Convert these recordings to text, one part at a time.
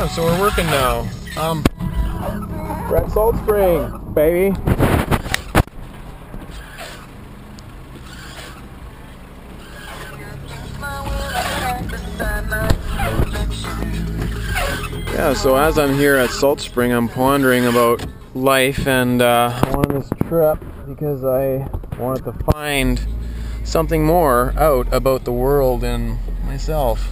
Yeah, so we're working now. We're at Salt Spring, baby. Yeah, so as I'm here at Salt Spring, I'm pondering about life, and I wanted this trip because I wanted to find something more out about the world and myself.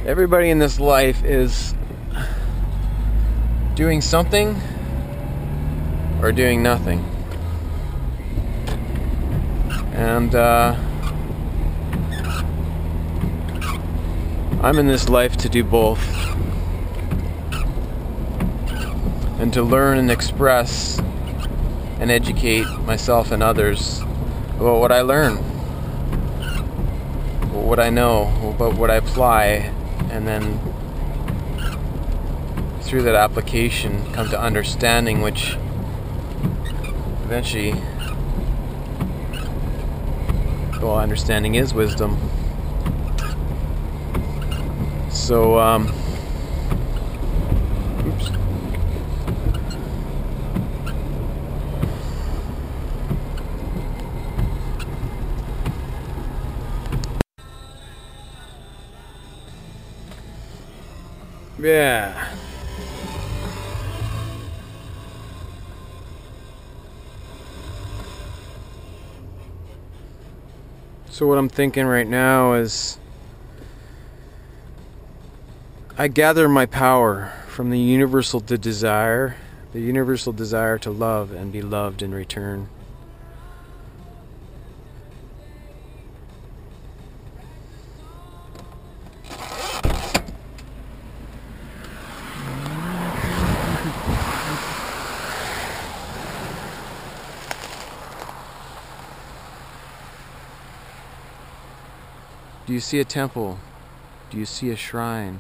Everybody in this life is doing something or doing nothing. And I'm in this life to do both, and to learn and express and educate myself and others about what I learn, about what I know, about what I apply, and then through that application come to understanding, which eventually, well, understanding is wisdom. So, oops. Yeah. So what I'm thinking right now is I gather my power from the universal desire to love and be loved in return. Do you see a temple? Do you see a shrine?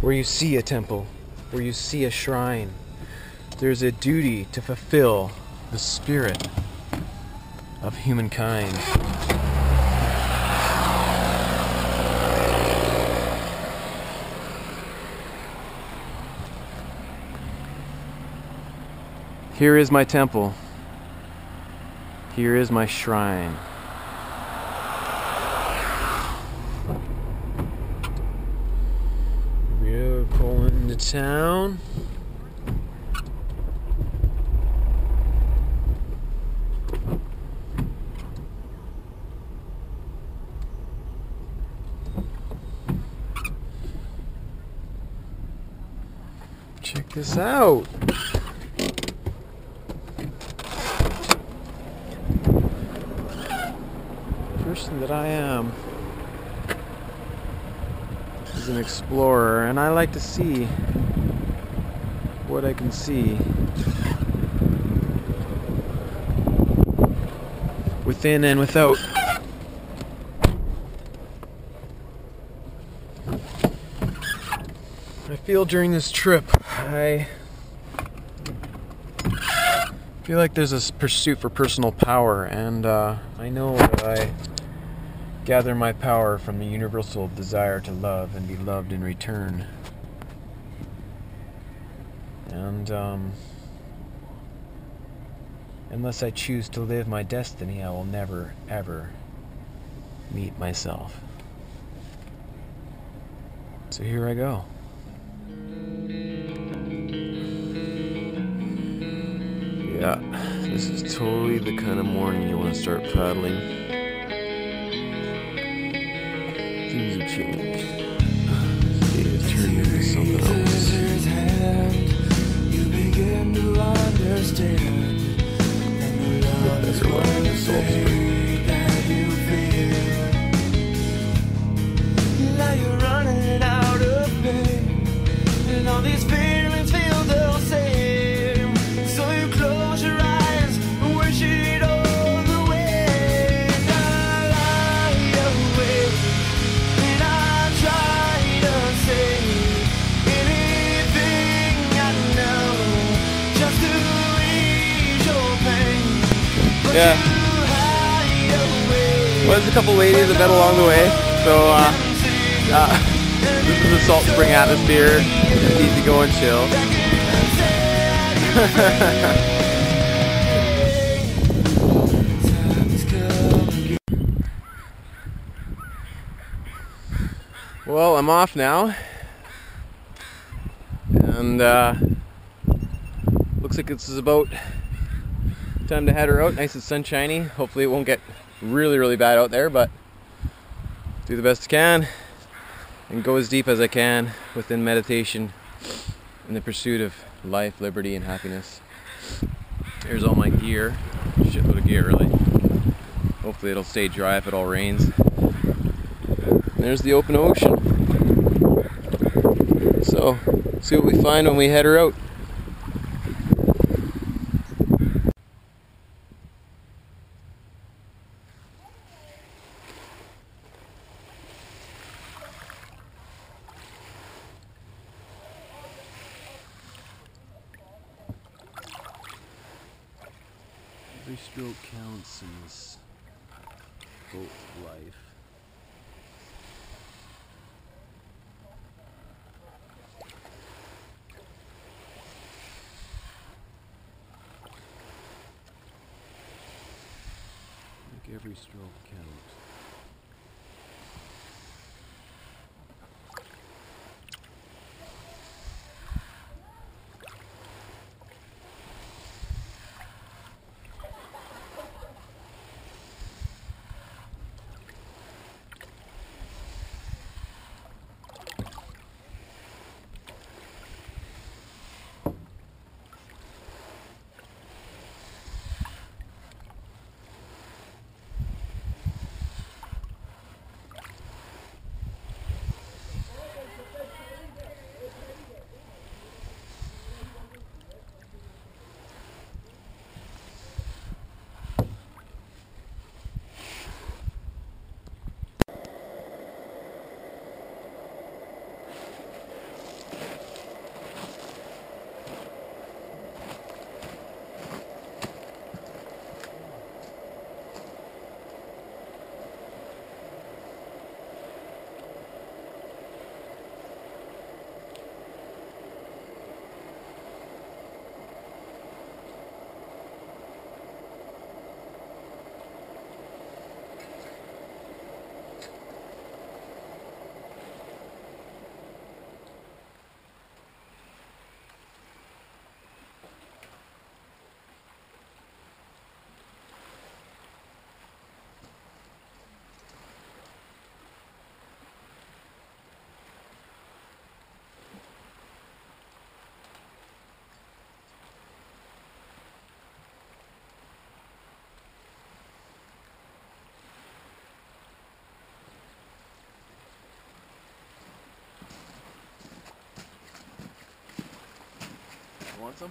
Where you see a temple, where you see a shrine, there's a duty to fulfill the spirit of humankind. Here is my temple. Here is my shrine. We're pulling into town. Check this out. Person that I am is an explorer, and I like to see what I can see within and without. I feel during this trip I feel like there's this pursuit for personal power, and I know that I gather my power from the universal desire to love and be loved in return. And unless I choose to live my destiny, I will never, ever meet myself. So here I go. Yeah, this is totally the kind of morning you want to start paddling. Things have changed. It has turned into something else. You begin to understand the better life in Salt Spring. Now you're running out of pain, and all these feelings feel the same. So you close your eyes and wish it all away. I lie awake and I try Yeah. Well, there's a couple ladies that met along the way, so this is the Salt Spring atmosphere. Just easy go and chill. Well, I'm off now, and looks like this is about time to head her out. Nice and sunshiny. Hopefully it won't get really bad out there, but do the best I can and go as deep as I can within meditation in the pursuit of life, liberty, and happiness. Here's all my gear. Shitload of gear, really. Hopefully it'll stay dry if it all rains. And there's the open ocean. So, see what we find when we head her out. Every stroke counts in this boat life. Make every stroke count. Want some?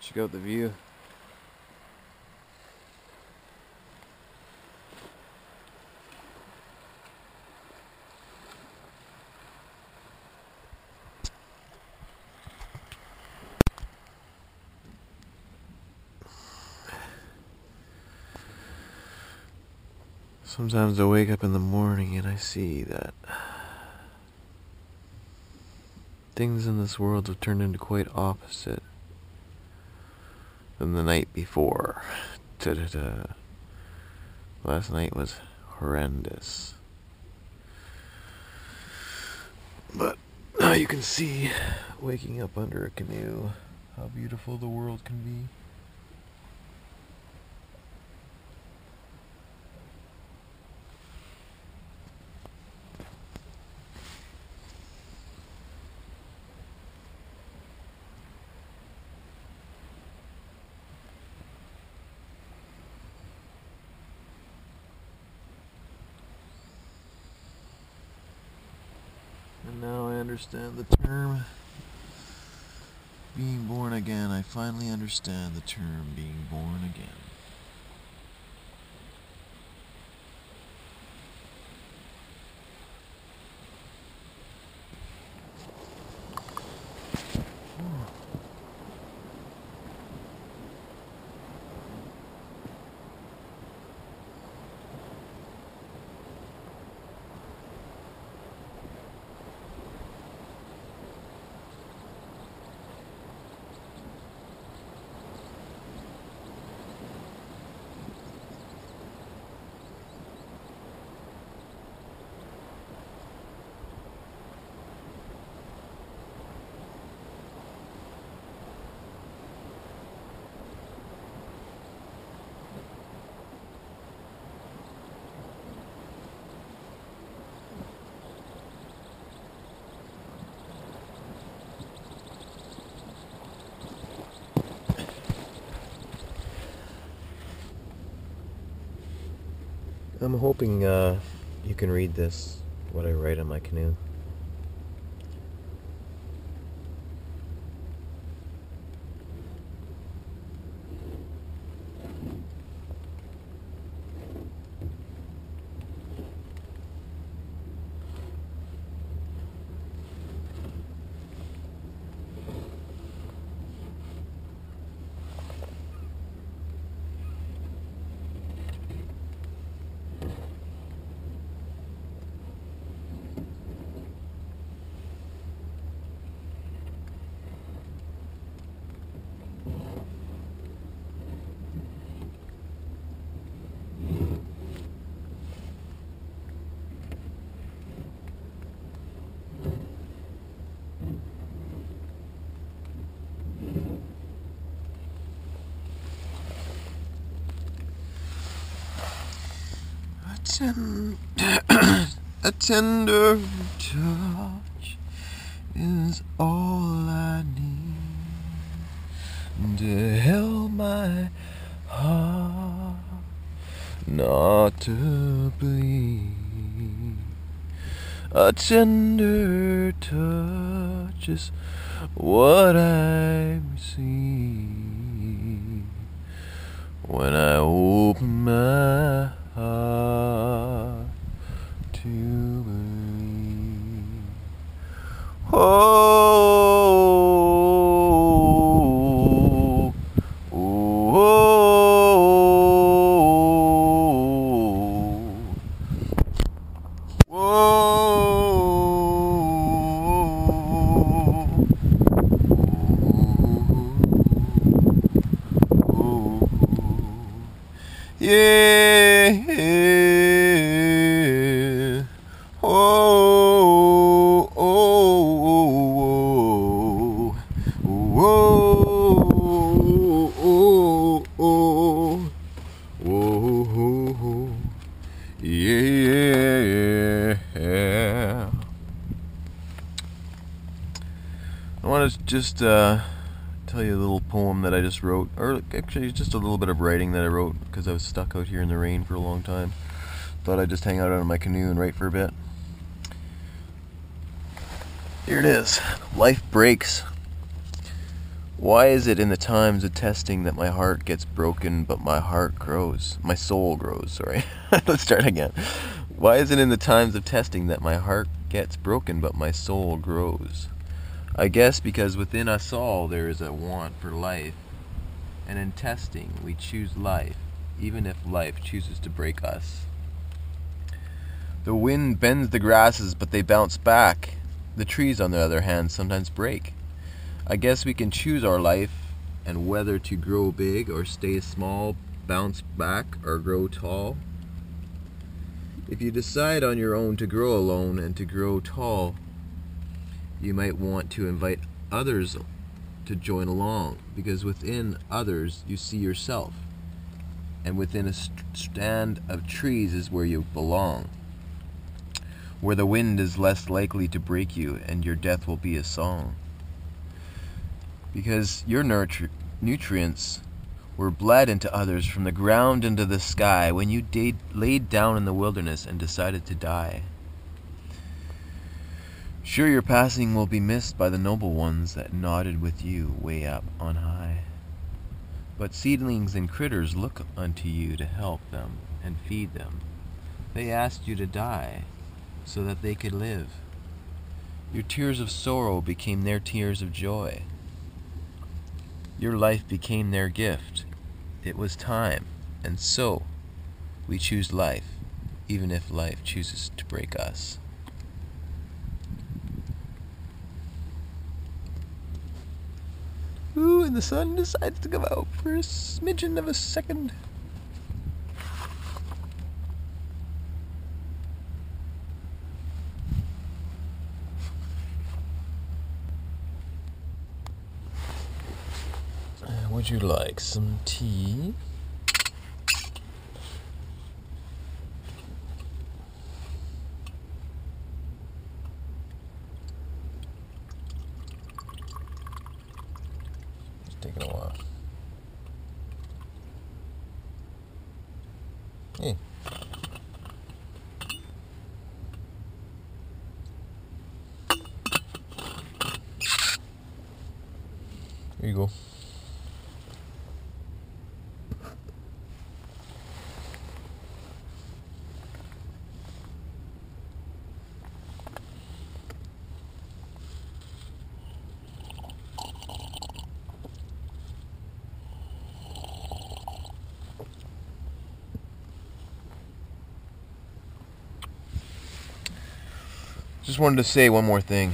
Check out the view. Sometimes I wake up in the morning and I see that things in this world have turned into quite opposite than the night before. Ta-da-da. Last night was horrendous. But now you can see, waking up under a canoe, how beautiful the world can be. And now I understand the term Being born again, I finally understand the term being born again. I'm hoping you can read this, what I write on my canoe. A tender touch is all I need to help my heart not to bleed. A tender touch is what I receive when I open my heart to believe. Oh, oh, oh, oh, yeah. Oh, oh, oh, oh, oh, oh, yeah. I want to just tell you a little poem that I just wrote, or actually just a little bit of writing that I wrote because I was stuck out here in the rain for a long time. Thought I'd just hang out on my canoe and write for a bit. Here it is. Life breaks. Why is it in the times of testing that my heart gets broken but my heart grows? My soul grows, sorry. Let's start again. Why is it in the times of testing that my heart gets broken but my soul grows? I guess because within us all there is a want for life. And in testing we choose life, even if life chooses to break us. The wind bends the grasses but they bounce back. The trees, on the other hand, sometimes break. I guess we can choose our life and whether to grow big or stay small, bounce back or grow tall. If you decide on your own to grow alone and to grow tall, you might want to invite others to join along, because within others you see yourself, and within a stand of trees is where you belong, where the wind is less likely to break you and your death will be a song. Because your nutrients were bled into others from the ground into the sky when you laid down in the wilderness and decided to die. Sure, your passing will be missed by the noble ones that nodded with you way up on high. But seedlings and critters look unto you to help them and feed them. They asked you to die so that they could live. Your tears of sorrow became their tears of joy. Your life became their gift. It was time, and so we choose life, even if life chooses to break us. Ooh, and the sun decides to come out for a smidgen of a second. Would you like some tea? It's taking a while. Hey. Here you go. Just wanted to say one more thing.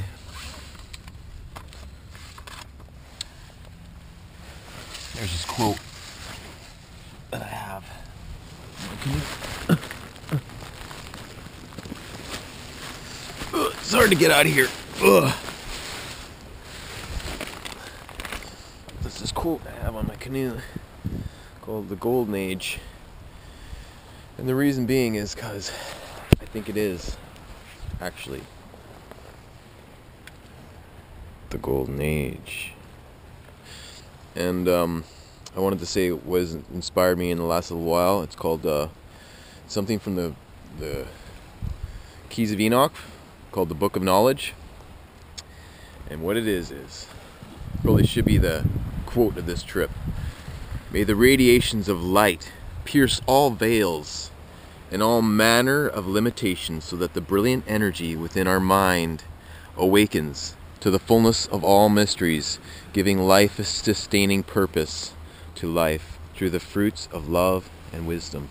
There's this quote that I have. It's hard to get out of here. Ugh. There's this quote I have on my canoe called the Golden Age. And the reason being is because I think it is actually the Golden Age. And I wanted to say what has inspired me in the last little while. It's called something from the Keys of Enoch, called the Book of Knowledge. And what it is really should be the quote of this trip. May the radiations of light pierce all veils and all manner of limitations, so that the brilliant energy within our mind awakens to the fullness of all mysteries, giving life a sustaining purpose to life through the fruits of love and wisdom.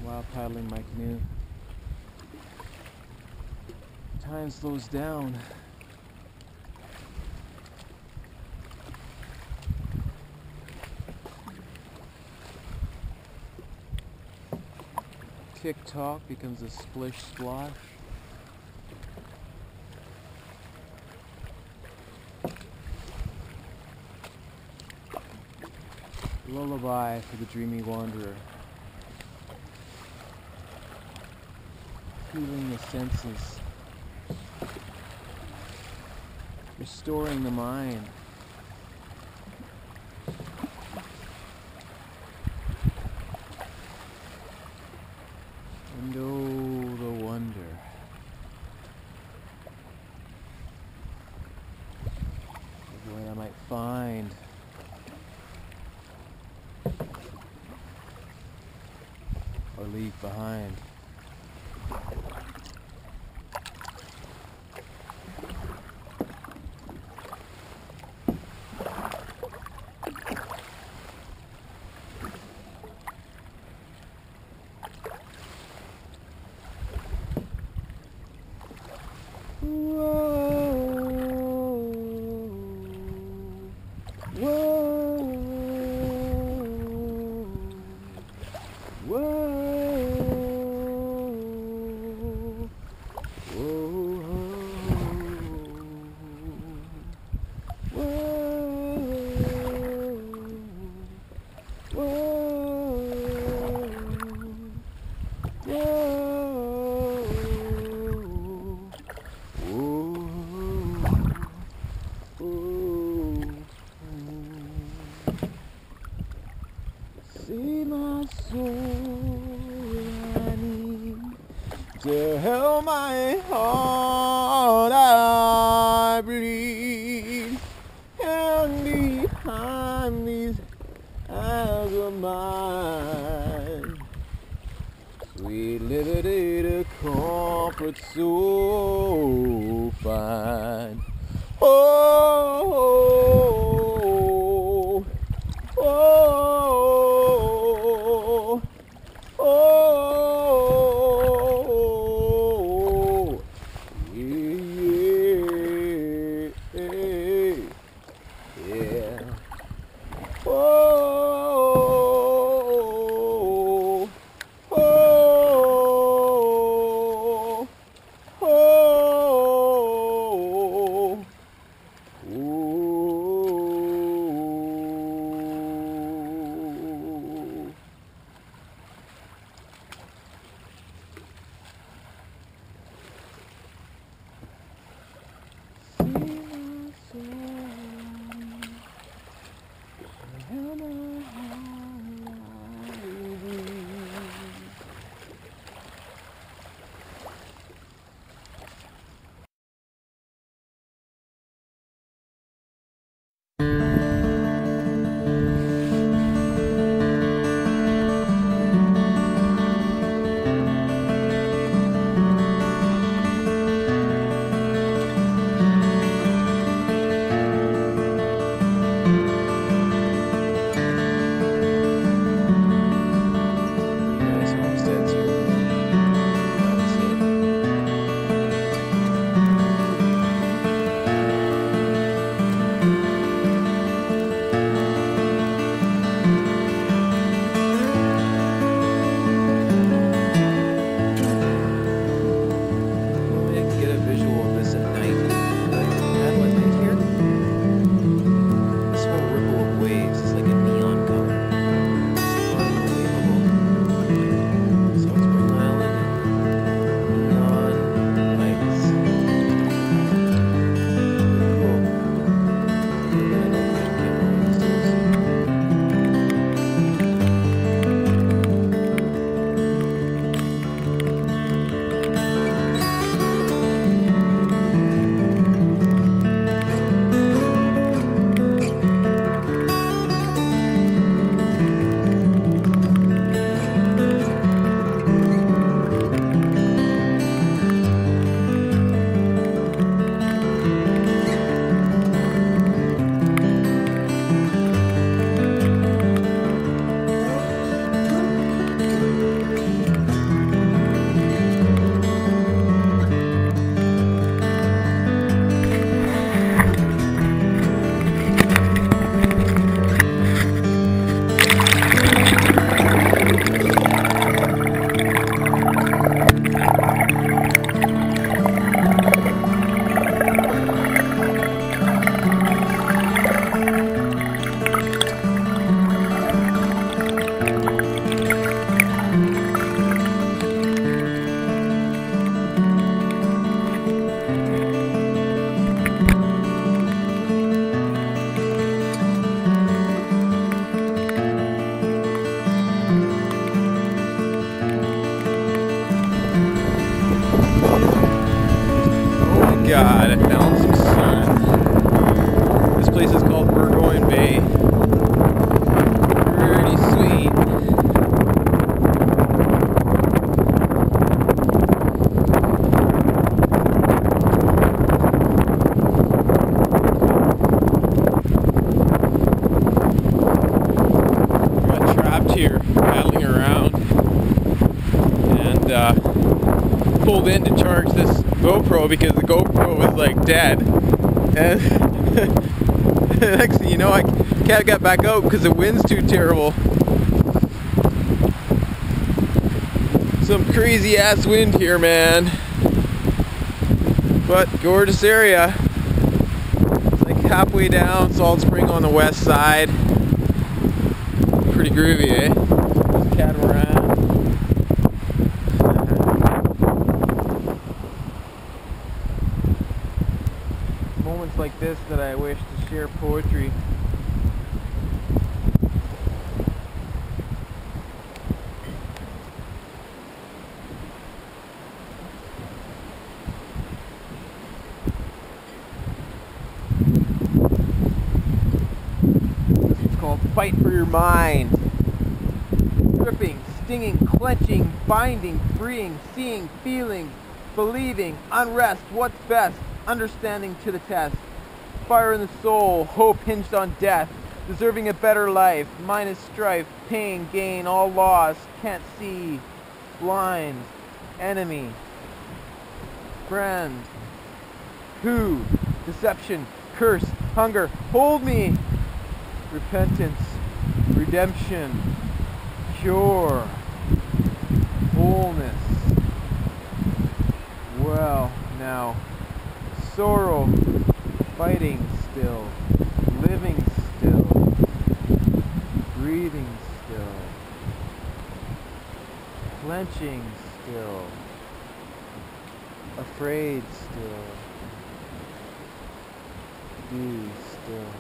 While paddling my canoe, time slows down. Tick-tock becomes a splish-splash. Lullaby for the dreamy wanderer. Healing the senses. Restoring the mind. And oh, the wonder of what I might find or leave behind. Whoa, whoa. sun behind these eyes of mine. Sweet liberty to comfort so fine. Oh, oh, oh, oh, yeah, yeah. Oh, oh, oh, oh. God, I found some sun. This place is called Burgoyne Bay. Pretty sweet. Got trapped here, paddling around, and pulled in to charge this GoPro because the GoPro was like dead, and next thing you know I can't get back out because the wind's too terrible. Some crazy ass wind here, man, but gorgeous area. It's like halfway down Salt Spring on the west side. Pretty groovy, eh? There's a catamaran. Moments like this that I wish to share poetry. fight for your mind. Gripping, stinging, clenching, binding, freeing, seeing, feeling, believing, unrest, what's best, understanding to the test. Fire in the soul, hope hinged on death, deserving a better life, minus strife, pain, gain, all lost, can't see, blind, enemy, friend, who, deception, curse, hunger, hold me, repentance, redemption, cure, wholeness. Well, now, sorrow, fighting still, living still, breathing still, clenching still, afraid still, be still.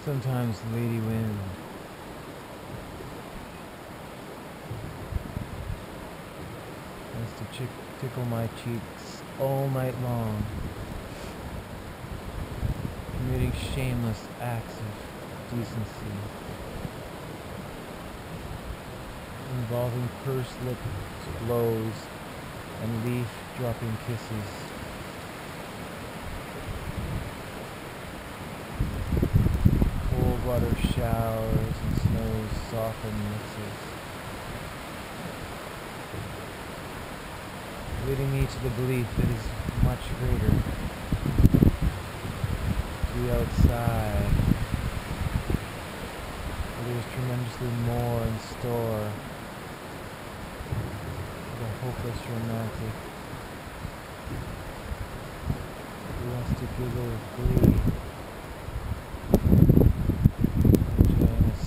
Sometimes Lady Wind has to tickle my cheeks all night long, committing shameless acts of decency, involving pursed lipped blows and leaf-dropping kisses. Water showers and snow's softened mixes, leading me to the belief it is much greater to be outside. There is tremendously more in store for the hopeless romantic who wants to giggle with glee.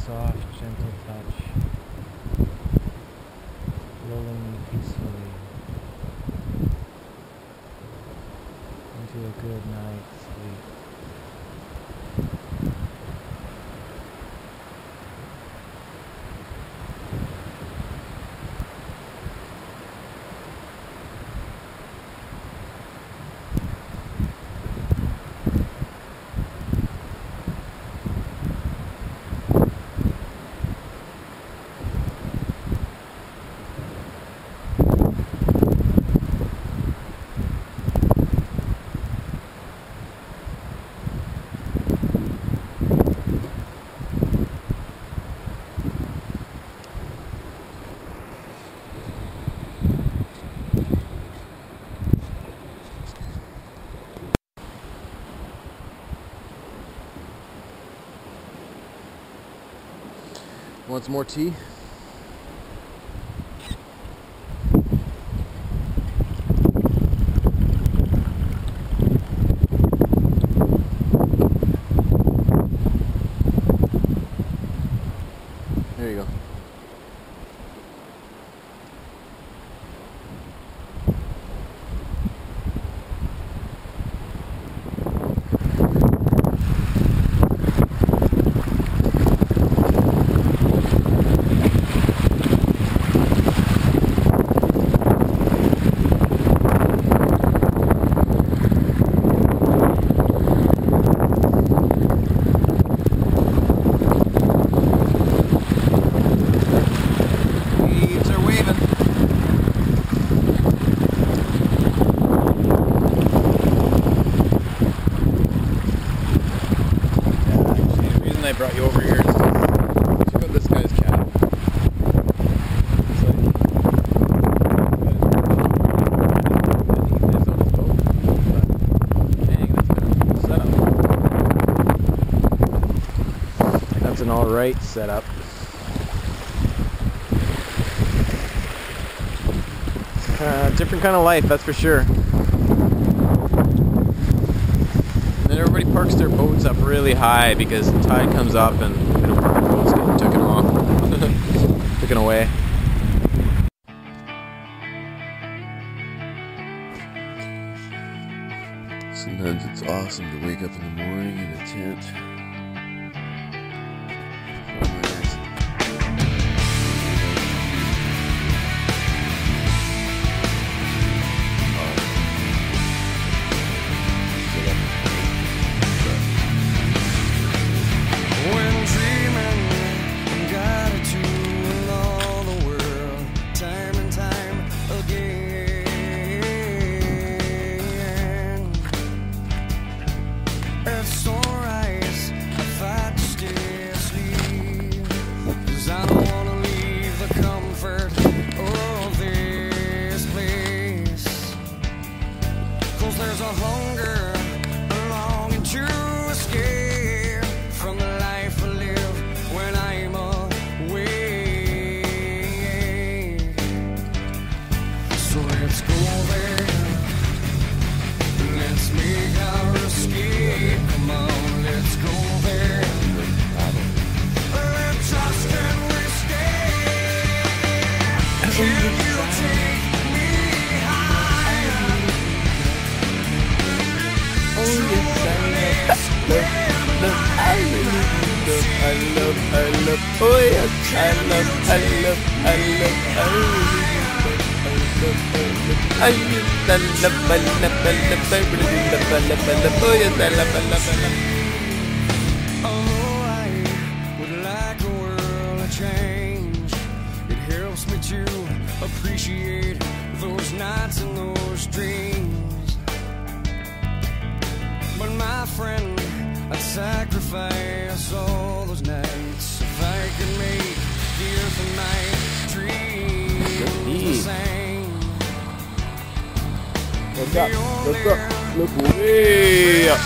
Soft, gentle touch, lulling me peacefully into a good night's sleep. Want some more tea? There you go. I brought you over here. Check out this guy's cat. It's like, he lives on his boat. But dang, that's kind of a cool setup. That's an alright setup. Different kind of life, that's for sure. Then everybody parks their boats up really high because the tide comes up and the boats get taken off, taken away. Sometimes it's awesome to wake up in the morning in a tent. oh yes, I love, oh yes, I love. Although I would like a world to change, it helps me to appreciate those nights and those dreams. But my friend, I'd sacrifice all those nights if I could make the earth and night dreams the same. Look up, look way up.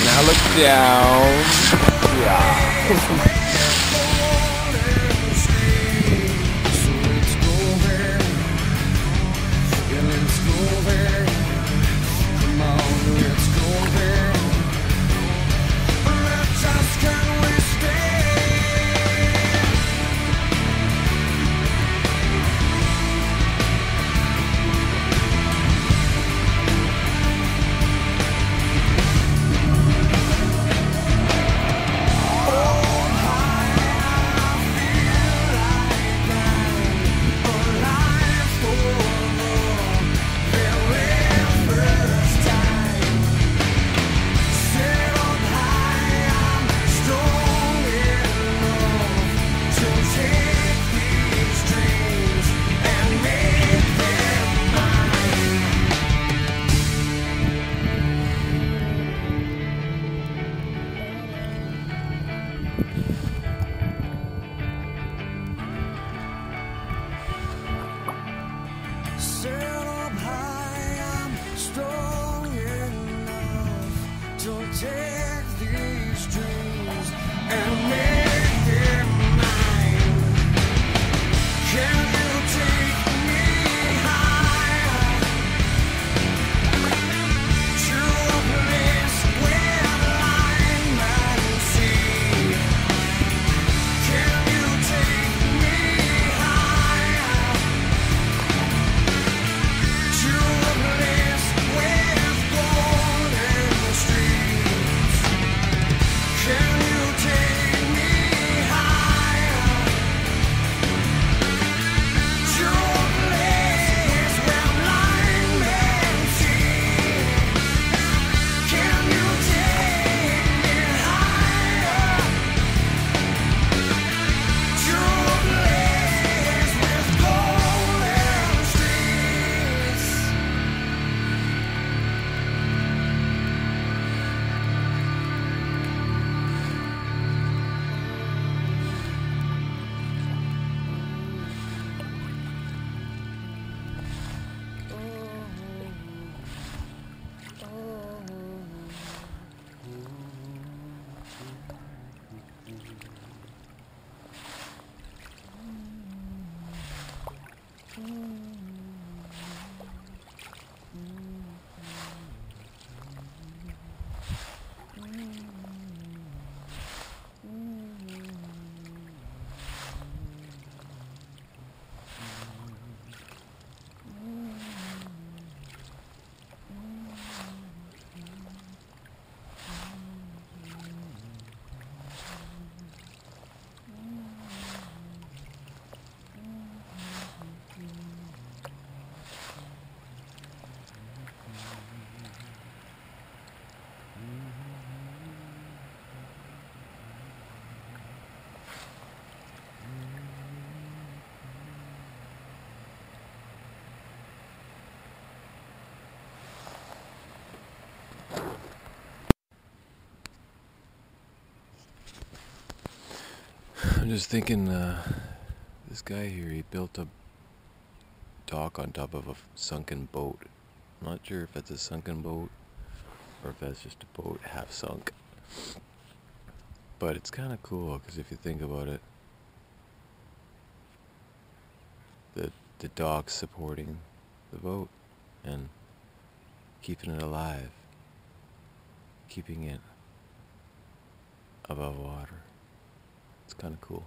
Now look down. Yeah. Set up high, I'm strong enough to take these dreams and make them mine. Can you take me higher to a place where line and sea? Can you take me higher to a place with golden streets? Can you take me higher to a place where blind men see? Can you take me higher to a place with golden streets? I'm just thinking, this guy here, he built a dock on top of a sunken boat. I'm not sure if it's a sunken boat or if that's just a boat half sunk. But it's kind of cool because if you think about it, the dock's supporting the boat and keeping it alive, keeping it above water. It's kind of cool.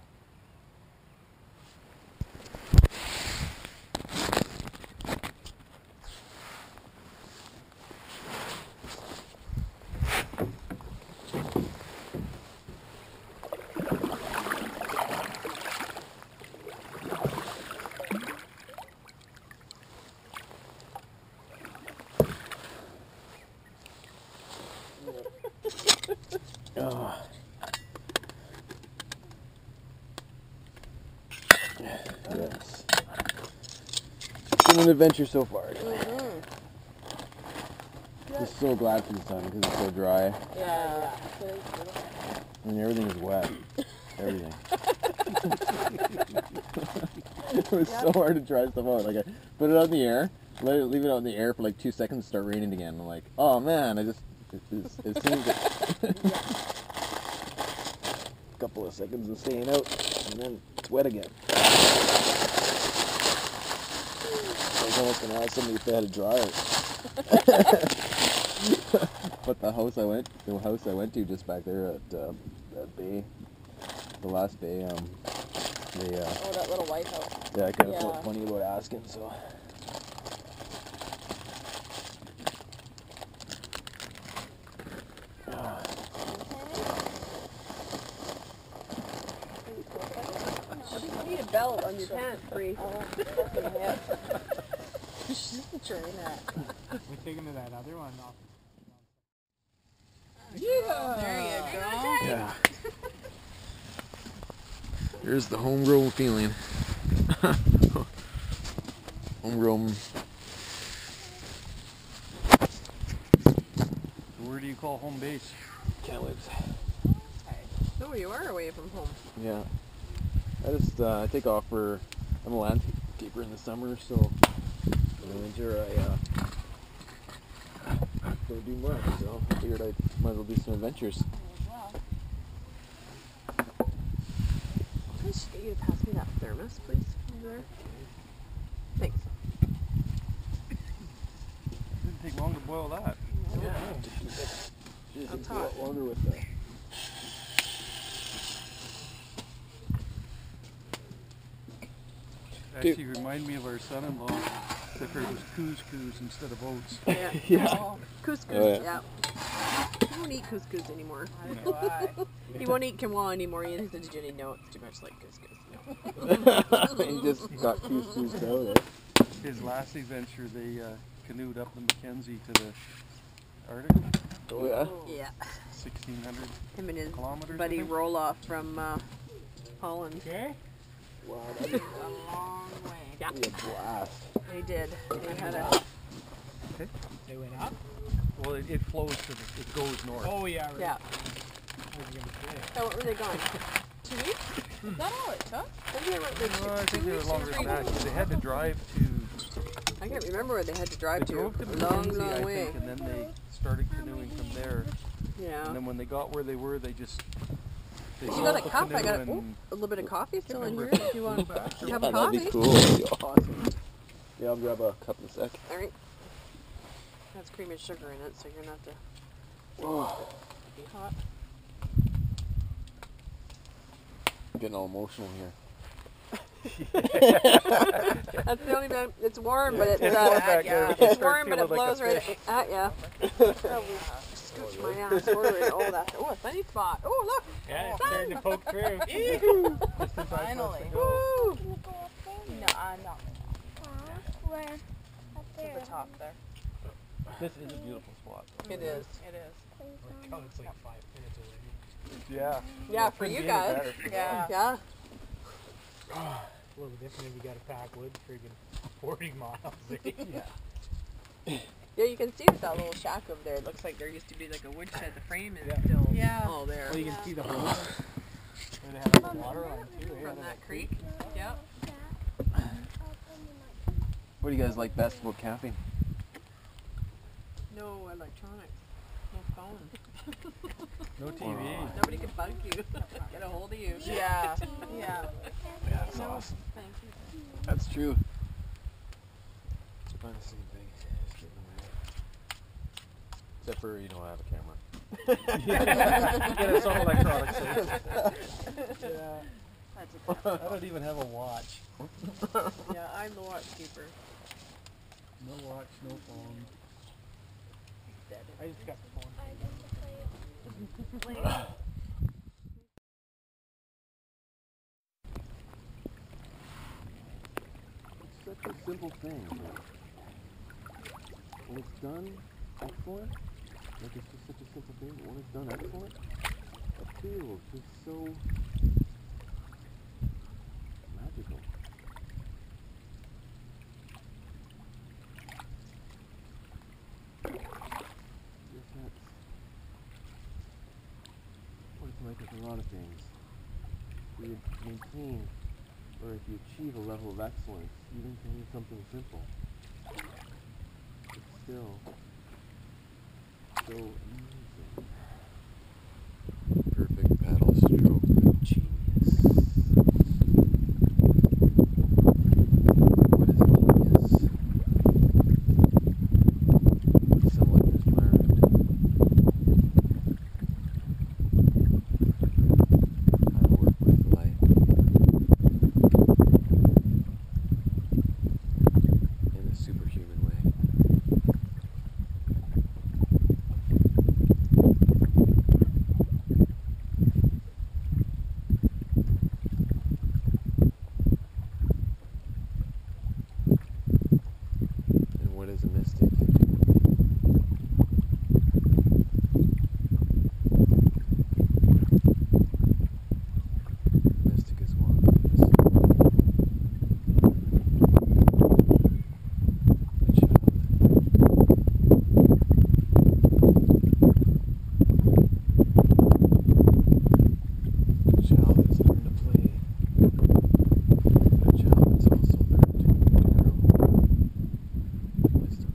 Oh. Yes. It's been an adventure so far. Just so glad for the sun because it's so dry. Yeah. And everything is wet. Everything. It was so hard to dry stuff out. Like I put it out in the air, leave it out in the air for like 2 seconds, start raining again. I'm like, oh man, it seems like a couple of seconds of staying out, and then it's wet again. I was almost gonna ask somebody if they had a dryer. But the house I went to just back there at that bay, the last bay, Oh, that little white house. yeah, I kind of felt funny about asking, so. You need a belt on your pants, Bree. She's trying that. We're taking to that other one off. Yeah. There you go. Yeah. Here's the homegrown feeling. Homegrown. Where do you call home base? Canoes. Oh, you are away from home. Yeah. I take off I'm a landscaper in the summer, so in the winter I don't do much, so I figured I might as well do some adventures. Can I just get you to pass me that thermos, please? Over there. Thanks. Didn't take long to boil that. Yeah. Jeez, it's a lot longer with that. Actually remind me of our son-in-law, except it was couscous instead of oats. Yeah. Yeah. Oh, couscous, Oh, yeah. He won't eat couscous anymore. He won't eat quinoa anymore. He said, Jenny, no, it's too much like couscous. No. He just got couscous out there. His last adventure, they canoed up the Mackenzie to the Arctic. Oh yeah? Yeah. 1,600 Him and his kilometers. buddy Roloff from Holland. Okay. Wow, A long way. Yeah. that'd be a blast. They did. They had a... They went up? Well, it flows it goes north. Oh, yeah. Right. Yeah. So what were they gone? 2 weeks? Is that all it took? Maybe they went like I think they were longer than that. They had to drive to... I can't remember where they had to drive They to. drove to A long, Mackenzie, long I way. think, and then they started canoeing from there. Yeah. And then when they got where they were, they just... They You sold got a the cup? I canoe got and- a little bit of coffee still in here. remember. If you want to have a Yeah, that'd coffee. be cool. That'd be awesome. Yeah, I'll grab a cup in a sec. All right. That's cream and sugar in it, so you're not to Oh, be hot. I'm getting all emotional here. That's the only bit. It's warm, but it's It's warm back there. You it's start warm, but it feeling like a blows right fish. at ya. Scooch my ass forward. Oh, that's a funny spot. Oh, look. Yeah, it's starting to poke through. Finally. Woo! No, I'm not. Where? Up To there. the top there. This is a beautiful spot. It is. It is. It's like 5 minutes away. Yeah. Yeah, for you guys. Yeah. Yeah. A little different if you got to pack wood friggin' 40 miles. Yeah. Yeah, you can see with that little shack over there. It looks like there used to be like a woodshed. The frame is Yeah. still Yeah. all there. Well, you can see the hole where they have the water line too. From that creek. Yep. What do you guys like best about camping? No electronics. No phone. No TV. Nobody can bug you. Get a hold of you. Yeah. Yeah. That's awesome. Thank you. That's true. It's about the same thing. Just getting away. Except for you don't have a camera. Get us some electronics. Yeah. That's I don't even have a watch. Yeah, I'm the watch keeper. No watch, no phone. Dead. I just got the phone. I get to play it. It's such a simple thing. But when it's done excellent, like it's just such a simple thing, but when it's done excellent, it feels just so magical. Guess that's what it's like with a lot of things. If you maintain, or if you achieve a level of excellence, even in something simple, it's still so amazing. Perfect paddle stroke, genius. What is genius? Somewhat just learned. How to work with life in a superhuman way. And what is a mystic? Mystic is one who's a child that's learned to play, but a child that's also learned to grow wisdom.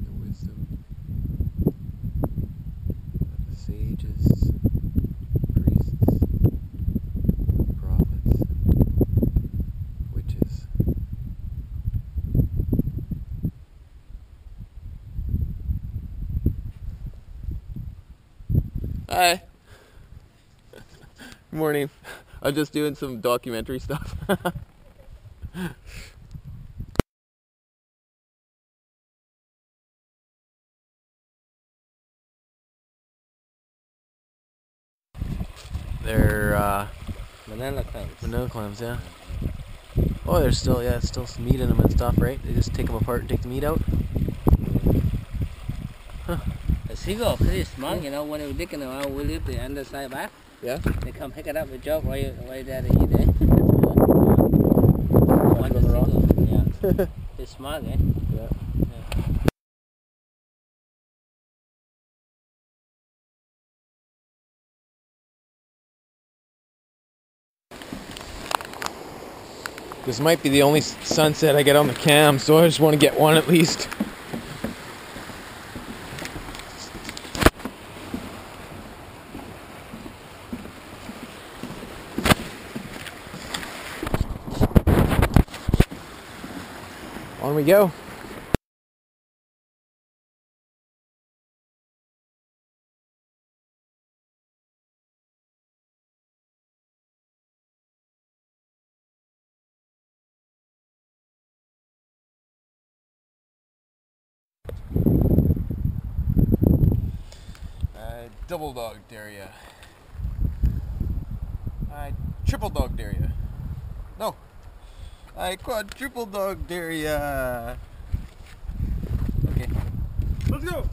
The wisdom of the sages, priests, prophets, witches. Hi. Good morning. I'm just doing some documentary stuff. They're Banana clams. vanilla clams, yeah. Oh, there's still, yeah, still some meat in them and stuff, right? They just take them apart and take the meat out. The seagull pretty smart, you know. When we're digging around, we leave the underside back. Yeah. They come pick it up and drop right there to eat it. On the rock. Yeah. They're smart, eh? Yeah. This might be the only sunset I get on the cam, so I just want to get one at least. On we go. Double dog dare ya. I triple dog dare ya. No. I quadruple dog dare ya. Okay. Let's go.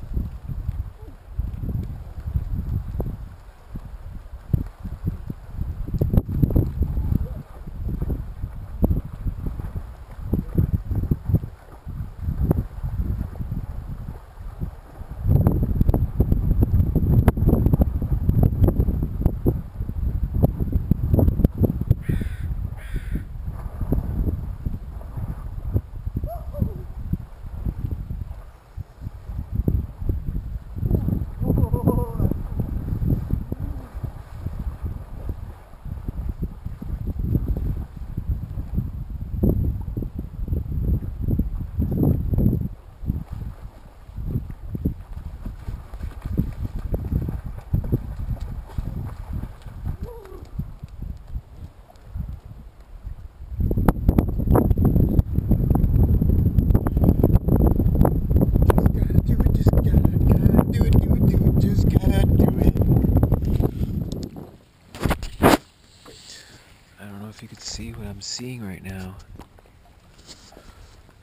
seeing right now.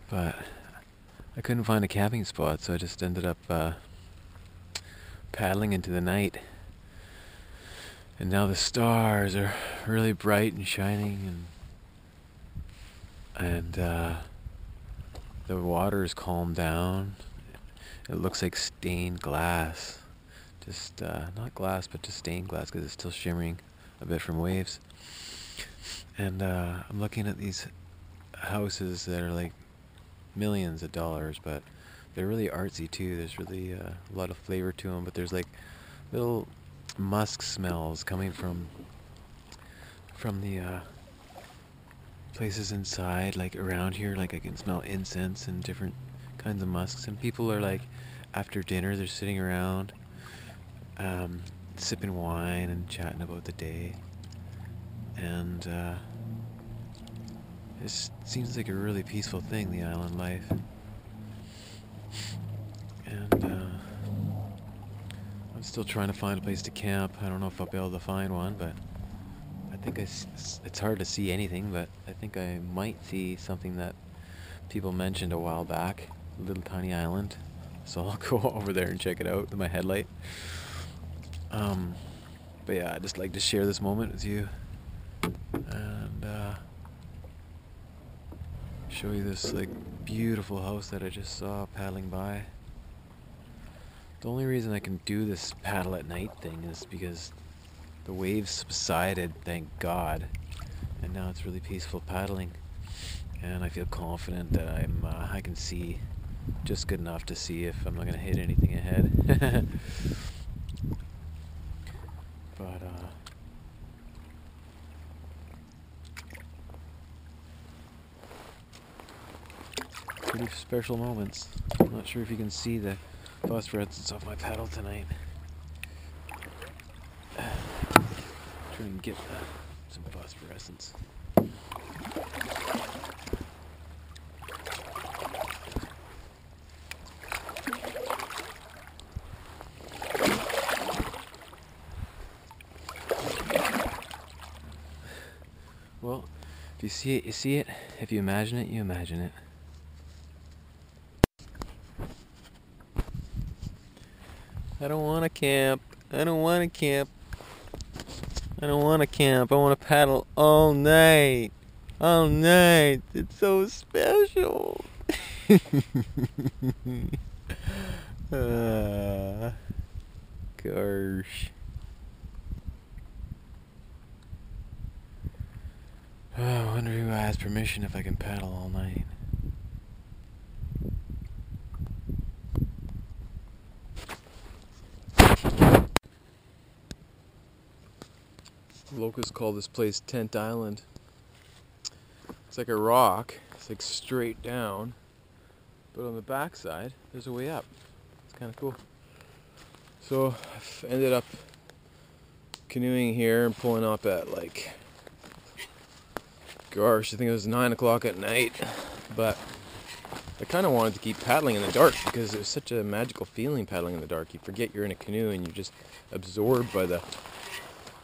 But I couldn't find a camping spot, so I just ended up paddling into the night. And now the stars are really bright and shining, and the water is calmed down. It looks like stained glass. Just not glass, but just stained glass, because it's still shimmering a bit from waves. And I'm looking at these houses that are like millions of dollars, but they're really artsy too. There's really a lot of flavor to them, but there's like little musk smells coming from the places inside, like around here. Like I can smell incense and different kinds of musks, and people are like, after dinner they're sitting around sipping wine and chatting about the day, and it seems like a really peaceful thing, the island life. And I'm still trying to find a place to camp. I don't know if I'll be able to find one, but I think it's hard to see anything, but I think I might see something that people mentioned a while back, a little tiny island. So I'll go over there and check it out with my headlight. But yeah, I'd just like to share this moment with you and show you this like beautiful house that I just saw paddling by. The only reason I can do this paddle at night thing is because the waves subsided, thank God, and now it's really peaceful paddling, and I feel confident that I can see just good enough to see if I'm not gonna hit anything ahead. But pretty special moments. I'm not sure if you can see the phosphorescence off my paddle tonight. Try and get some phosphorescence. Well, if you see it, you see it. If you imagine it, you imagine it. I don't want to camp. I don't want to camp. I don't want to camp. I want to paddle all night. All night. It's so special. Gosh. I wonder who has permission if I can paddle all night. Locals call this place Tent Island. It's like a rock. It's like straight down, but on the backside there's a way up. It's kind of cool. So I've ended up canoeing here and pulling up at like, gosh, I think it was 9 o'clock at night, but I kind of wanted to keep paddling in the dark because it was such a magical feeling paddling in the dark. You forget you're in a canoe and you're just absorbed by the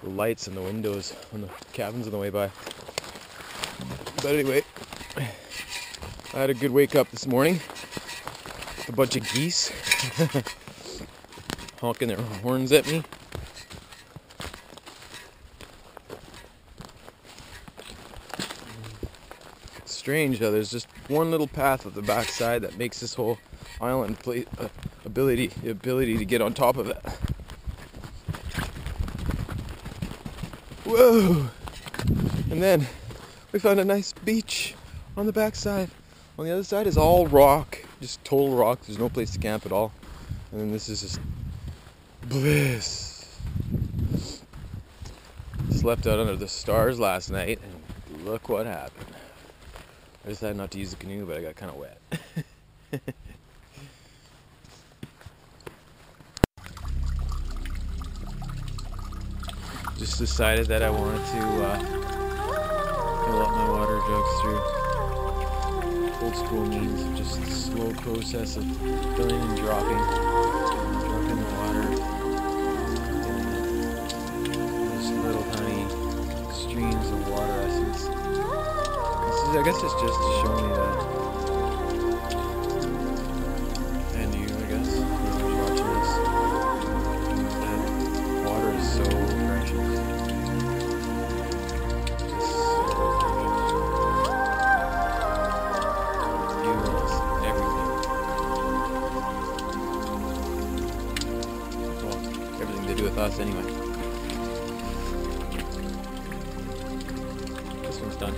lights and the windows on the cabins on the way by. But anyway, I had a good wake up this morning with a bunch of geese honking their horns at me. It's strange how there's just one little path at the backside that makes this whole island the ability to get on top of it. Whoa! And then we found a nice beach on the backside. On the other side is all rock, just total rock. There's no place to camp at all. And then this is just bliss. Slept out under the stars last night, and look what happened. I decided not to use the canoe, but I got kind of wet. Just decided that I wanted to fill up my water jugs through old school means of just the slow process of filling and dropping the water. Just little tiny streams of water essence I guess it's just to show me that. And you, I guess, whoever's watching this, that water is so precious. Just so precious. Fuels everything. Well, everything to do with us anyway. This one's done.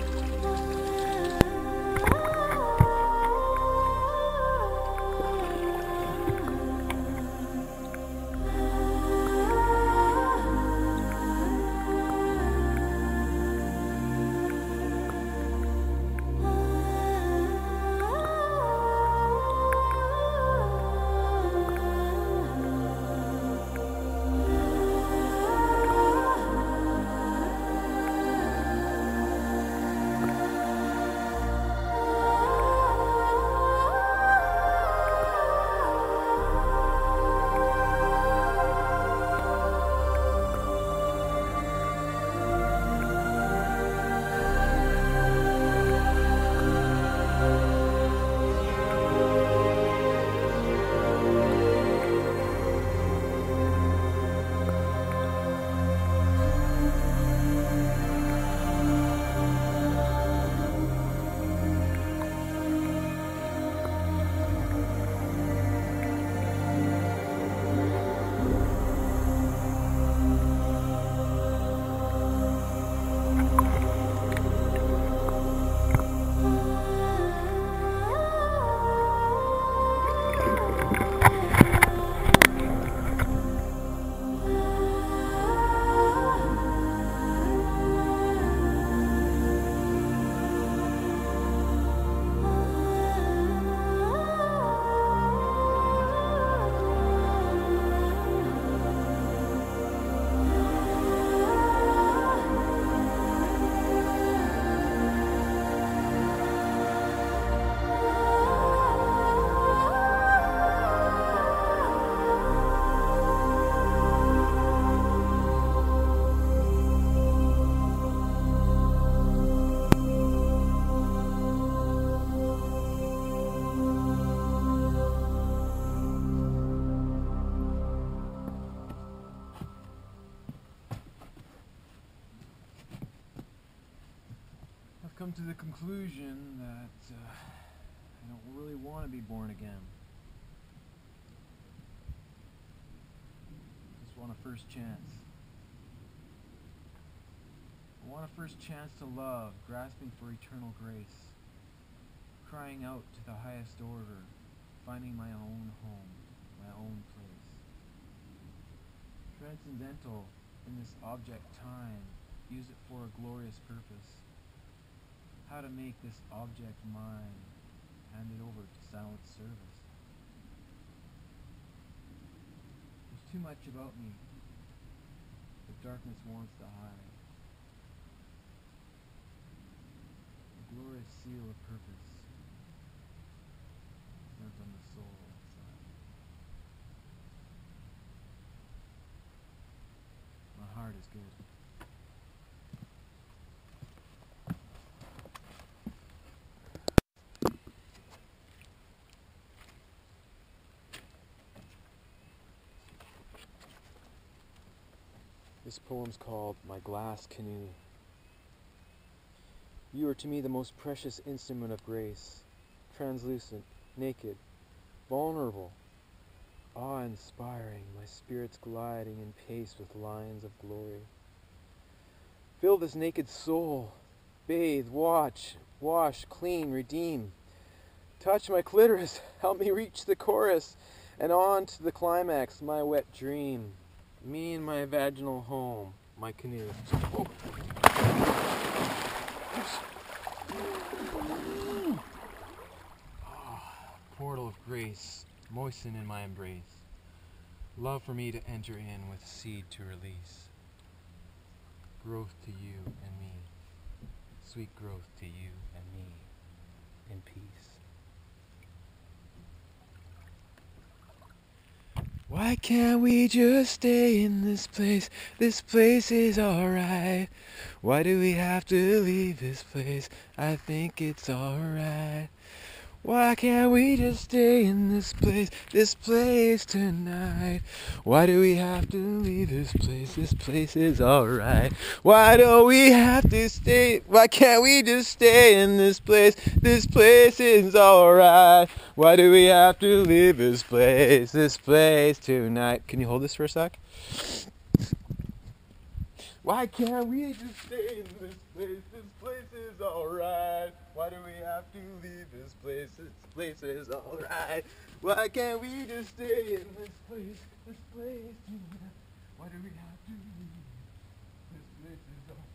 Come to the conclusion that I don't really want to be born again. I just want a first chance. I want a first chance to love, grasping for eternal grace, crying out to the highest order, finding my own home, my own place. Transcendental in this object time, use it for a glorious purpose. How to make this object mine, hand it over to silent service. There's too much about me that darkness wants to hide. A glorious seal of purpose sent on the soul inside. My heart is good. This poem's called My Glass Canoe. You are to me the most precious instrument of grace, translucent, naked, vulnerable, awe-inspiring, my spirit's gliding in pace with lines of glory. Fill this naked soul, bathe, wash, clean, redeem. Touch my clitoris, help me reach the chorus, and on to the climax, my wet dream. Me and my vaginal home, my canoe. Oh. Portal of grace, moisten in my embrace. Love for me to enter in with seed to release. Growth to you and me. Sweet growth to you and me. In peace. What? Why can't we just stay in this place? This place is alright. Why do we have to leave this place? I think it's alright. Why can't we just stay in this place tonight? Why do we have to leave this place is alright. Why do we have to stay, why can't we just stay in this place is alright. Why do we have to leave this place tonight? Can you hold this for a sec? Why can't we just stay in this place is alright. Why do we have to leave this place is alright. Why can't we just stay in this place tonight? Why do we have to leave this place is alright.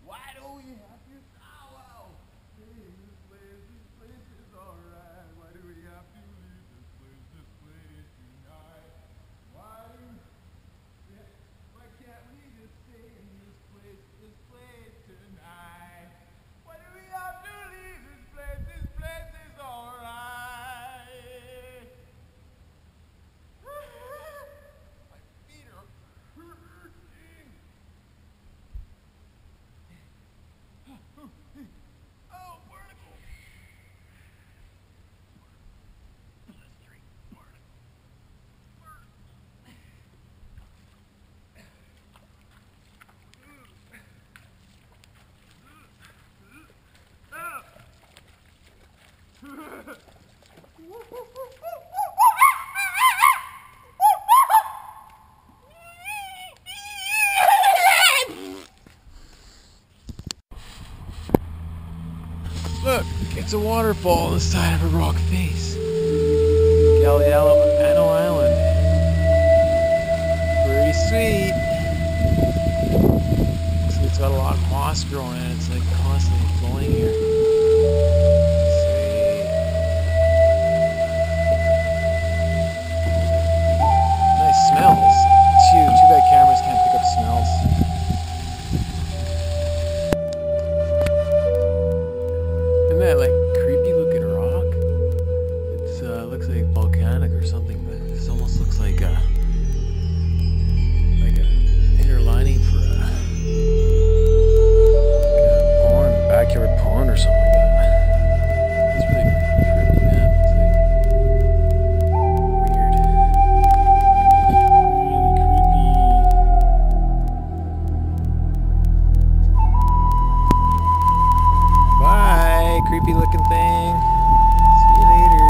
Why do we have to stay in this place is alright. Why do we have to leave this place tonight? Why can't we just stay in this place tonight? Why do we have to leave this place is alright. My feet are hurting. Oh, barnacle. Blistering barnacle. Look, it's a waterfall on the side of a rock face. Galliano Island. Pretty sweet. So it's got a lot of moss growing in it. It's like constantly flowing here. Sweet. Nice smells. Too bad cameras can't pick up smells. Isn't that like creepy looking rock? It's looks like volcanic or something, but this almost looks like a inner lining for a pond, backyard pond or something like that. It's really trippy, man. It's like weird. Really creepy. Bye, creepy looking thing. See you later.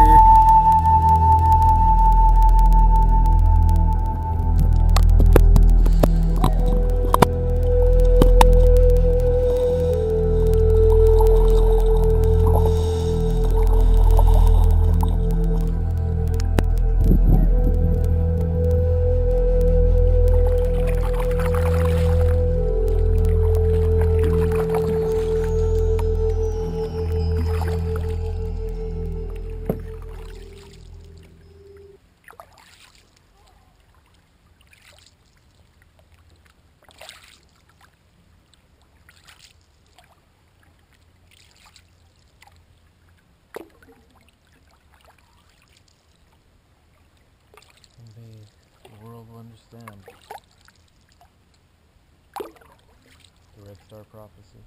Someday the world will understand the Red Star prophecy.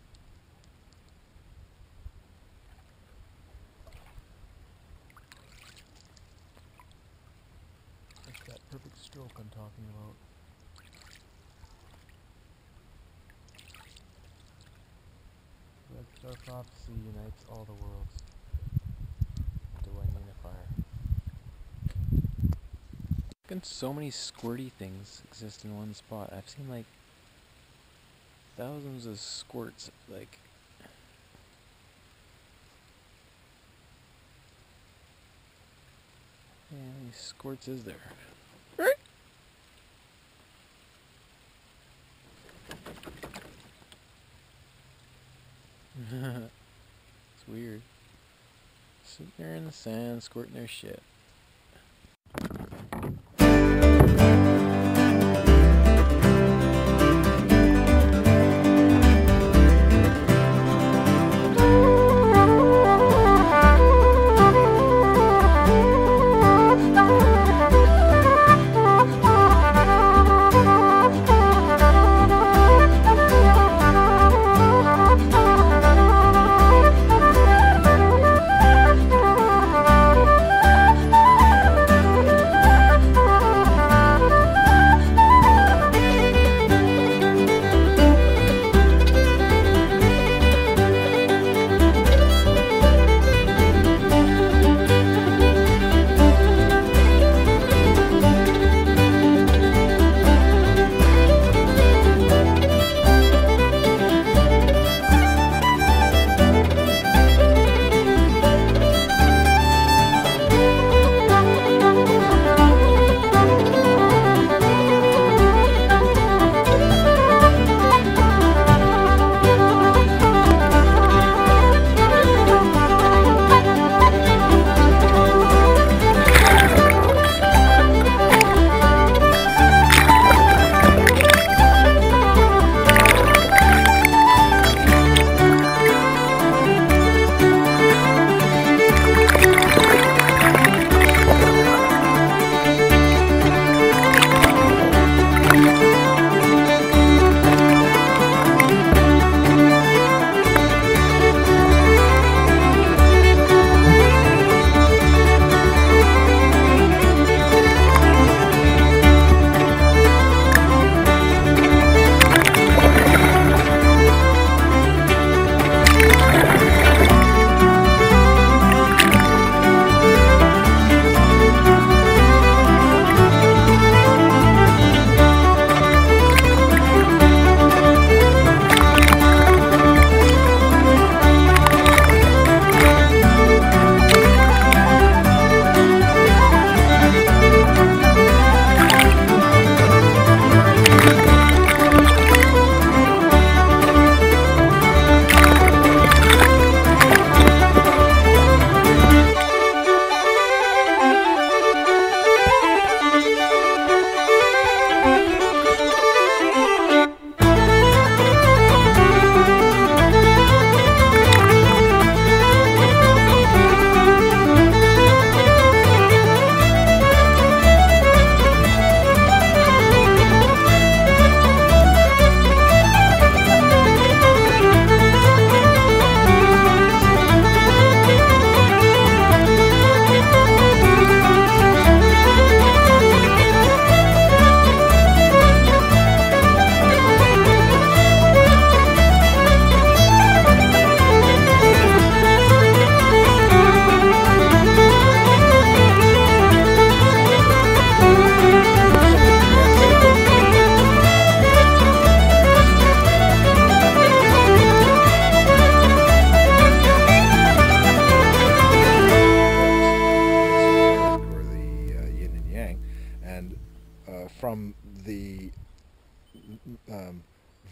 That's that perfect stroke I'm talking about. Red Star prophecy unites all the worlds into one Uni-fire. So many squirty things exist in one spot. I've seen like thousands of squirts, like how many squirts is there? It's weird. Sitting there in the sand, squirting their shit.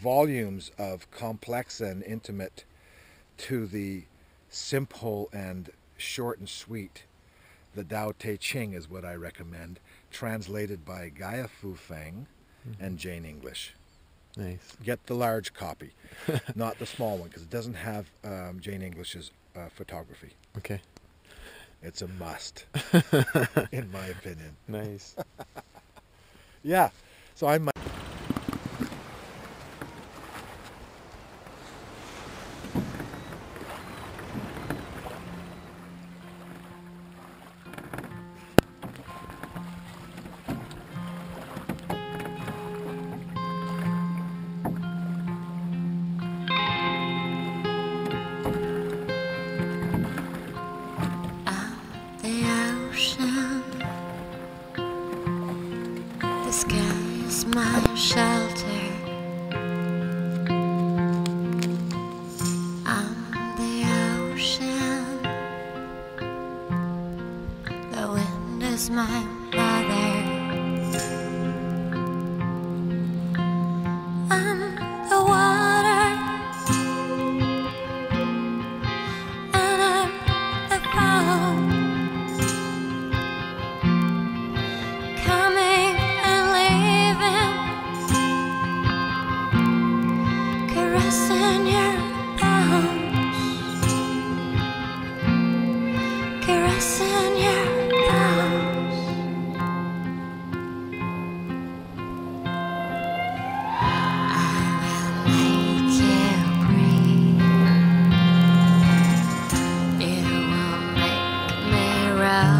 volumes of complex and intimate to the simple and short and sweet. The Tao Te Ching is what I recommend, translated by Gaia Fu Feng and Jane English. Nice. Get the large copy, not the small one, because it doesn't have Jane English's photography. Okay. It's a must, in my opinion. Nice. Yeah, so I might. The sky is my shelter. I'm the ocean. The wind is my mother. I'm the water. And I'm the foam. Coming and leaving, caressing your bones, caressing your bones. I will make you breathe. You will make me roll.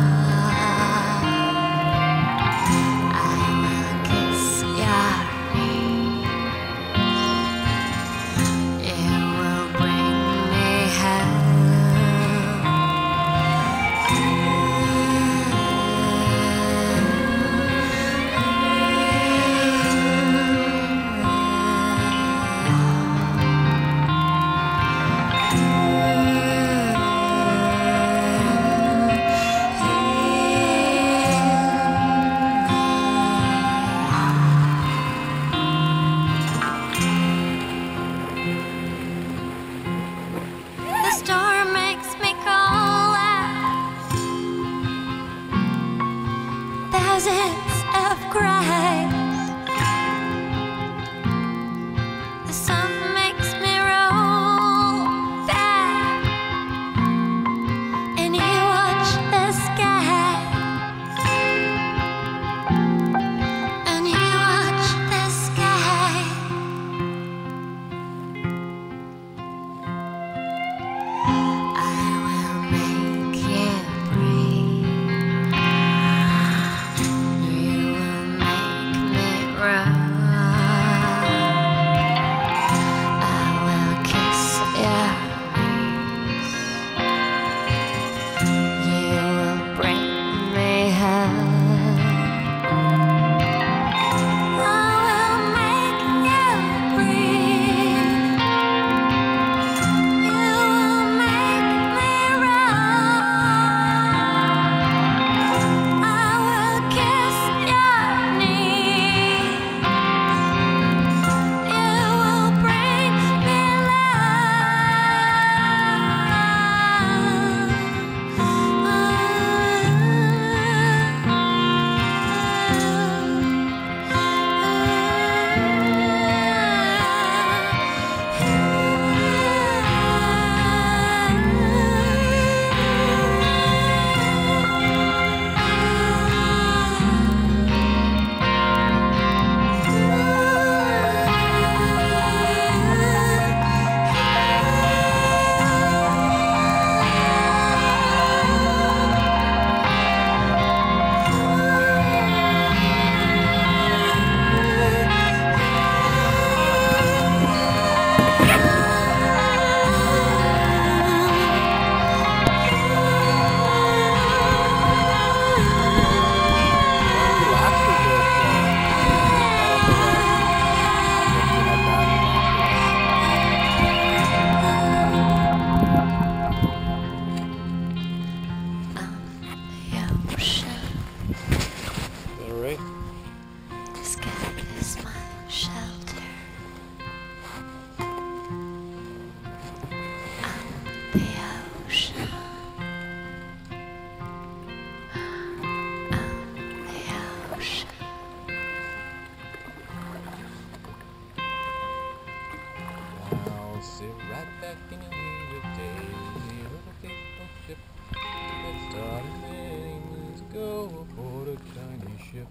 ship.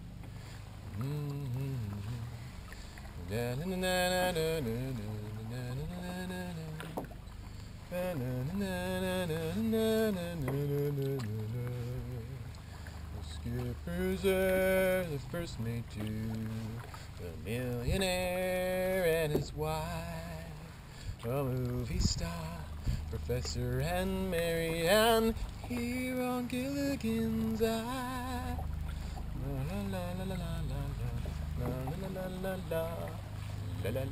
Na na na na na na na na na na. The skipper's there, the first mate too, the millionaire and his wife, a movie star, Professor and Mary Ann, here on Gilligan's Eye. La la la la la la la la la la la la la la la.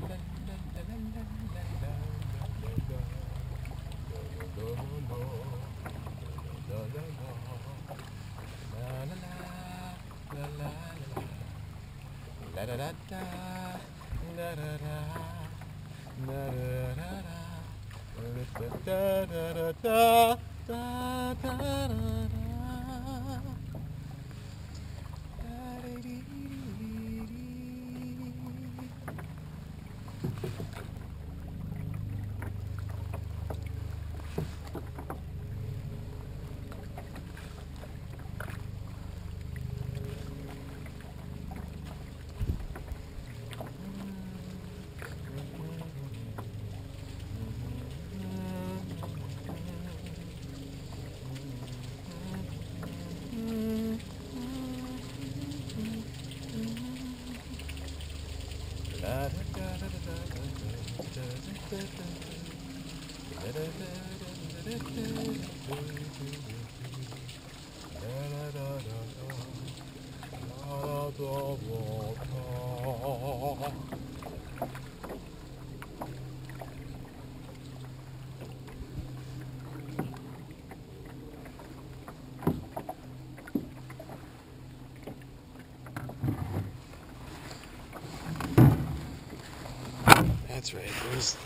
That's right, boys.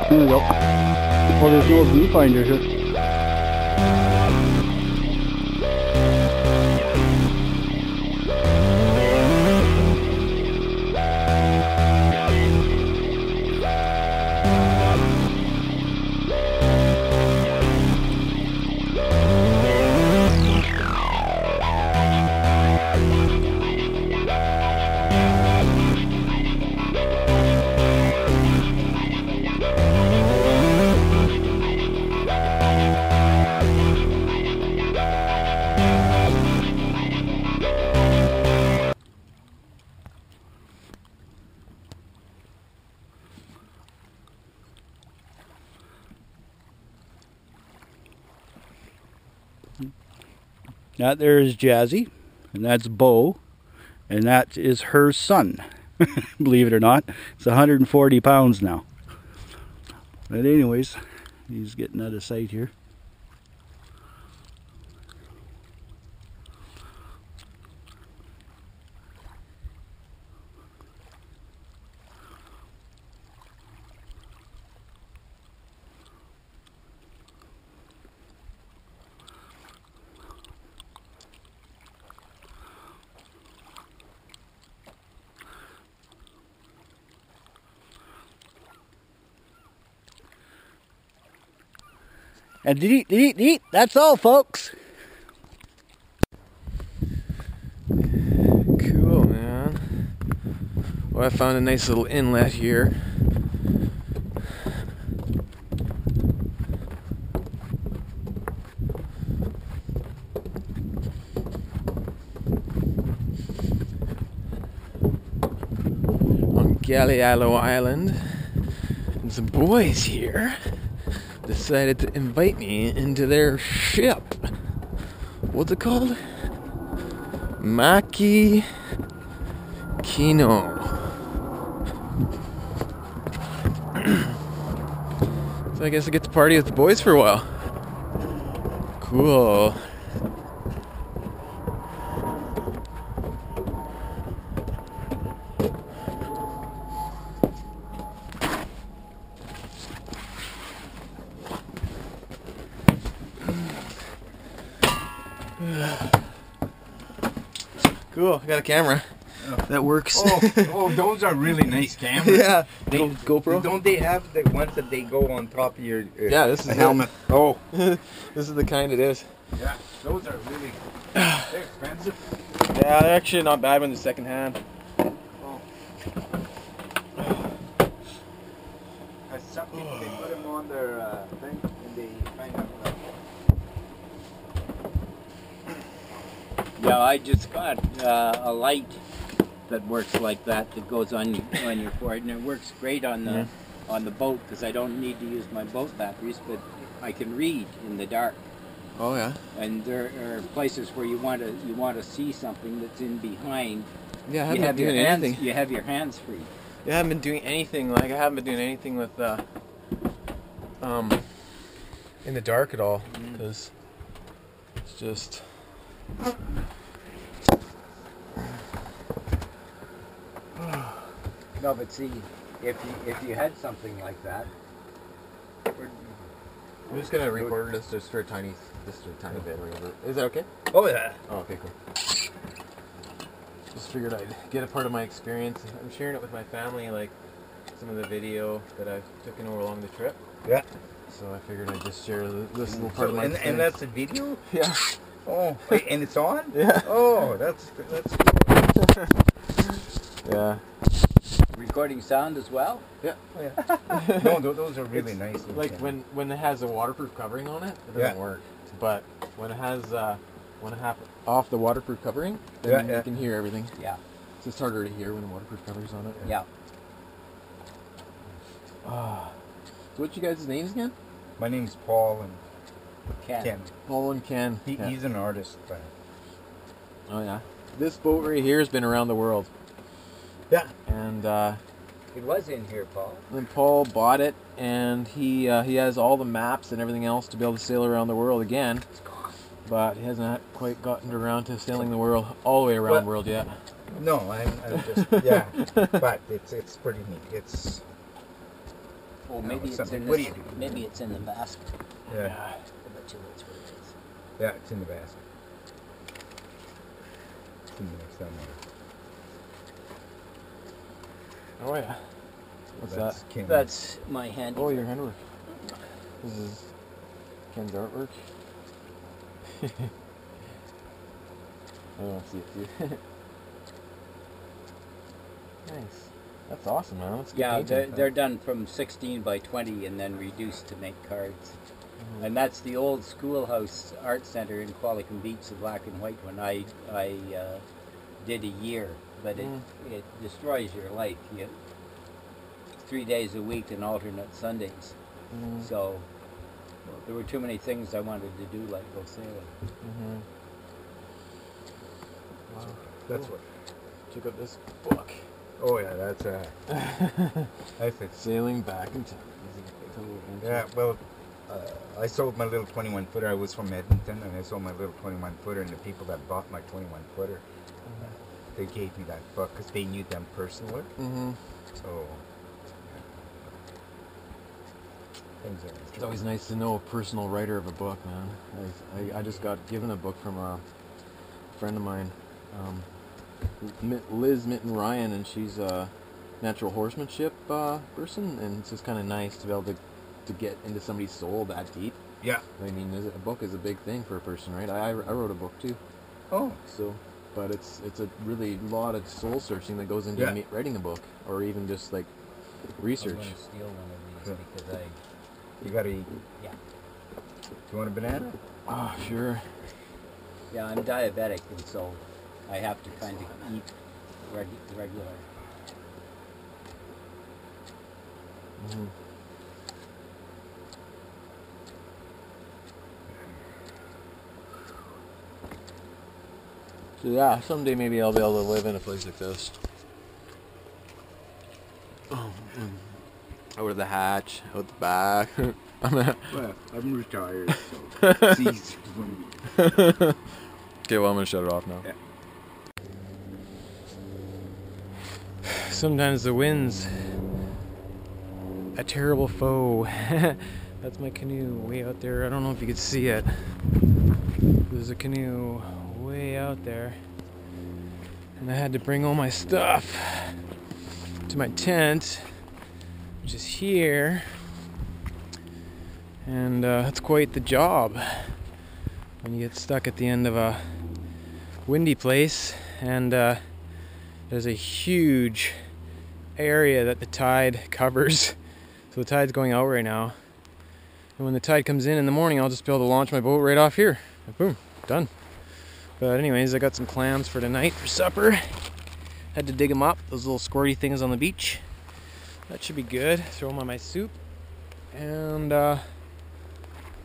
Here we go. Oh, there's no viewfinder here. That there is Jazzy, and that's Bo, and that is her son. Believe it or not, it's 140 pounds now. But anyways, he's getting out of sight here. And eat. That's all, folks. Cool, man. Well, I found a nice little inlet here. On Gallialo Island. And some boys here decided to invite me into their ship. What's it called? Maki Kino. So I guess I get to party with the boys for a while. Cool. Cool, I got a camera. That works. Oh, those are really nice cameras. Yeah, They, GoPro. Don't they have the ones that they go on top of your Yeah, this is helmet? Oh, this is the kind it is. yeah, those are really they're expensive. Yeah, they're actually not bad when they're second hand. Oh. Some people they put them on their thing and they kind of. Yeah, I just got a light that works like that goes on your forehead, and it works great on the boat because I don't need to use my boat batteries, but I can read in the dark. Oh yeah. And there are places where you want to see something that's in behind. Yeah, I You haven't have been your doing hands. anything. You have your hands free. Yeah, I haven't been doing anything. Like I haven't been doing anything with in the dark at all because it's just. No, but see, if you had something like that. I'm just gonna record this just for a tiny bit. Is that okay? Oh yeah. Oh, okay, cool. Just figured I'd get a part of my experience. I'm sharing it with my family, like some of the video that I've taken over along the trip. Yeah. So I figured I'd just share this little part of my experience. And that's a video? Yeah. Oh, wait, and it's on? Yeah. Oh, that's Yeah. Recording sound as well? Yeah. Oh, yeah. No, those are really nice. Like when it has a waterproof covering on it, it doesn't work. But when it has off the waterproof covering, then you can hear everything. Yeah. So it's harder to hear when the waterproof cover's on it. Yeah. So what's you guys' names again? My name's Paul and Ken. Paul and Ken. He's an artist. Oh yeah. This boat right here has been around the world. Yeah. And It was in here, Paul. then Paul bought it, and he has all the maps and everything else to be able to sail around the world again. But he hasn't quite gotten around to sailing the world all the way around the world yet. No, I'm just but it's pretty neat. It's Oh, maybe it's in What do this, you do? maybe it's in the basket. Yeah. I bet you that's what it is. Yeah, it's in the basket. It's in the next somewhere. Oh yeah. What's That's that? Ken. That's my handy. Oh, your handwork. This is Ken's artwork. I don't see it too. Nice. That's awesome, man. That's good Yeah, painting. they're done from 16 by 20 and then reduced to make cards. And that's the old schoolhouse art center in Qualicum Beach, the black and white one. I did a year, but it destroys your life. You 3 days a week and alternate Sundays. So there were too many things I wanted to do, like go sailing. Wow. That's what. Check out this book. Oh yeah, that's that's it. Sailing Back in Time. Yeah, well, I sold my little 21 footer. I was from Edmonton, and I sold my little 21 footer, and the people that bought my 21 footer, they gave me that book because they knew them personally. So things are. It's always nice to know a personal writer of a book, man. I just got given a book from a friend of mine, Liz Mitten Ryan, and she's a natural horsemanship person, and it's just kind of nice to be able to get into somebody's soul that deep. Yeah. I mean, a book is a big thing for a person, right? I wrote a book too. Oh. So, but it's a really lot of soul searching that goes into writing a book, or even just like research. I'm going to steal one of these because You gotta eat. Yeah. Do you want a banana? Oh, sure. Yeah, I'm diabetic, and so I have to kind of eat regular. So yeah, someday maybe I'll be able to live in a place like this. Out of the hatch, out the back. Well, I'm retired, so it's easy for me. Okay, well I'm gonna shut it off now. Yeah. Sometimes the wind's a terrible foe. That's my canoe way out there. I don't know if you could see it. There's a canoe way out there. And I had to bring all my stuff to my tent, which is here. And that's quite the job when you get stuck at the end of a windy place. And there's a huge area that the tide covers. So the tide's going out right now. And when the tide comes in the morning, I'll just be able to launch my boat right off here. Boom, done. But anyways, I got some clams for tonight for supper. Had to dig them up, those little squirty things on the beach. That should be good. Throw them on my soup. And I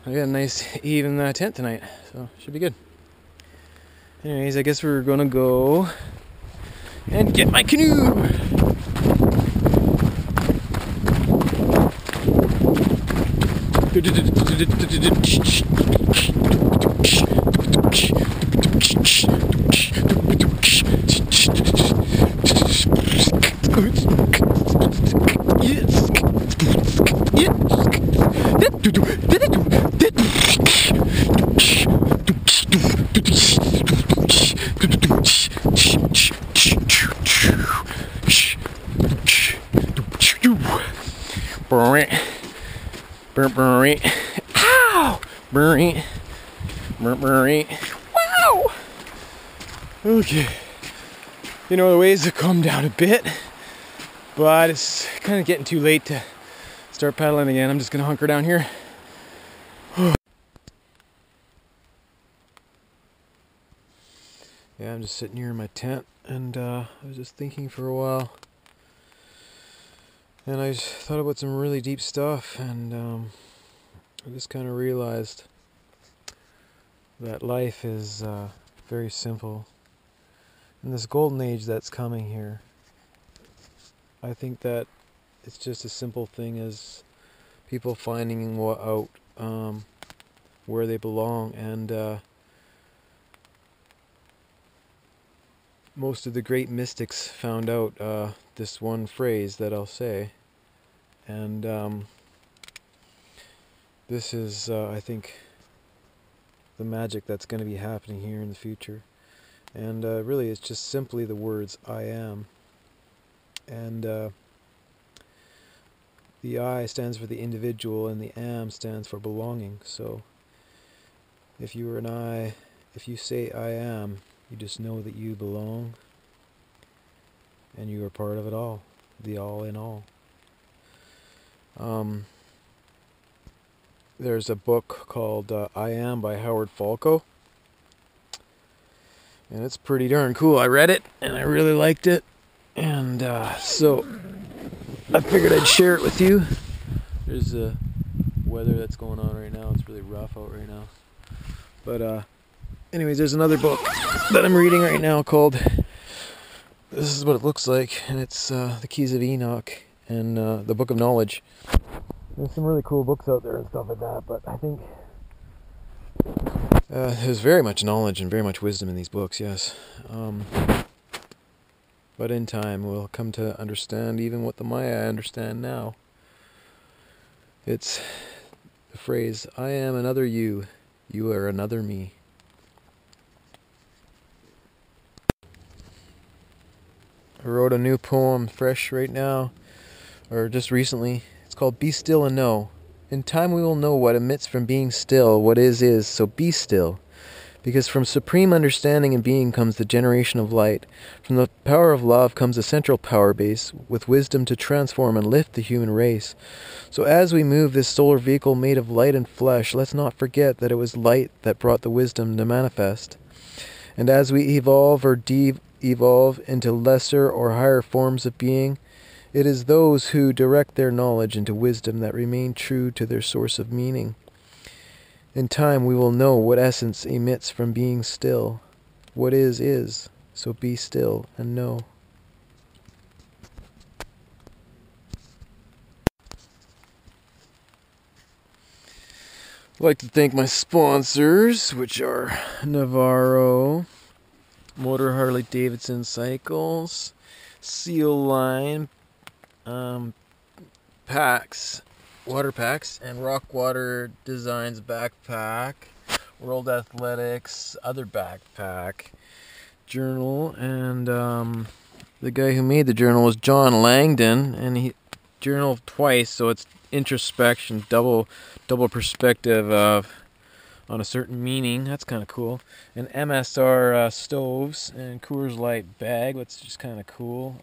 got a nice even tent tonight, so should be good. Anyways, I guess we're gonna go and get my canoe. Ow! Wow! Okay. You know, the waves have calmed down a bit, but it's kind of getting too late to start paddling again. I'm just gonna hunker down here. Yeah, I'm just sitting here in my tent, and I was just thinking for a while. And I just thought about some really deep stuff, and I just kind of realized that life is very simple. In this golden age that's coming here, I think that it's just a simple thing as people finding out where they belong, and most of the great mystics found out this one phrase that I'll say. And this is, I think, the magic that's going to be happening here in the future. And really, it's just simply the words "I am." And the I stands for the individual, and the am stands for belonging. So if you or if you say "I am," you just know that you belong, and you are part of it all, the all in all. There's a book called "I Am" by Howard Falco, and it's pretty darn cool. I read it, and I really liked it, and so I figured I'd share it with you. There's the weather that's going on right now. It's really rough out right now. But anyways, there's another book that I'm reading right now called, this is what it looks like, and it's The Keys of Enoch and the Book of Knowledge. There's some really cool books out there and stuff like that, but I think there's very much knowledge and very much wisdom in these books, yes. But in time we'll come to understand even what the Maya understand now. It's the phrase, "I am another you, you are another me." I wrote a new poem fresh right now, or just recently. It's called "Be Still and Know." In time we will know what emits from being still. What is, so be still. Because from supreme understanding and being comes the generation of light. From the power of love comes a central power base, with wisdom to transform and lift the human race. So as we move this solar vehicle made of light and flesh, let's not forget that it was light that brought the wisdom to manifest. And as we evolve or de-evolve into lesser or higher forms of being, it is those who direct their knowledge into wisdom that remain true to their source of meaning. In time we will know what essence emits from being still. What is, so be still and know. I'd like to thank my sponsors, which are Navarro, Motor Harley Davidson Cycles, Seal Line, packs, water packs, and Rockwater Designs backpack, World Athletics other backpack, journal, and the guy who made the journal was John Langdon, and he journaled twice, so it's introspection, double perspective on a certain meaning. That's kind of cool. And MSR stoves and Coors Light bag, that's just kind of cool.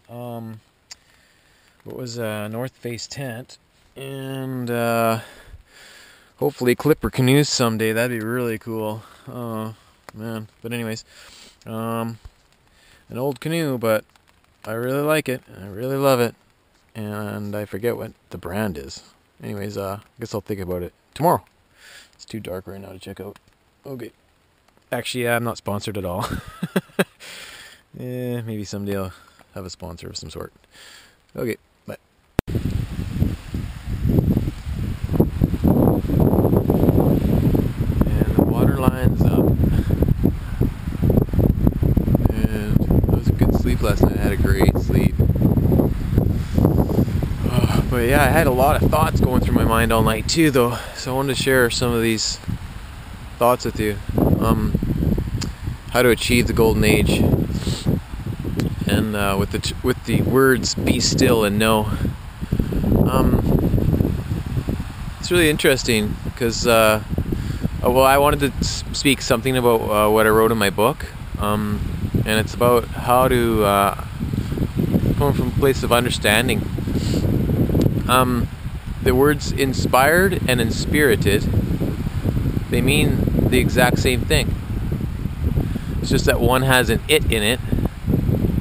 What was North Face tent, and hopefully Clipper canoes someday. That'd be really cool. Oh man! But anyways, an old canoe, but I really like it. I really love it, and I forget what the brand is. Anyways, I guess I'll think about it tomorrow. It's too dark right now to check out. Okay. Actually, I'm not sponsored at all. Maybe someday I'll have a sponsor of some sort. Okay. Bye. And the water line's up. And it was a good sleep last night. I had a great sleep. But yeah, I had a lot of thoughts going through my mind all night too, though. So I wanted to share some of these thoughts with you. How to achieve the golden age. And with the words "be still and know." It's really interesting because I wanted to speak something about what I wrote in my book, and it's about how to come from a place of understanding. The words "inspired" and "inspirited," they mean the exact same thing. It's just that one has an "it" in it,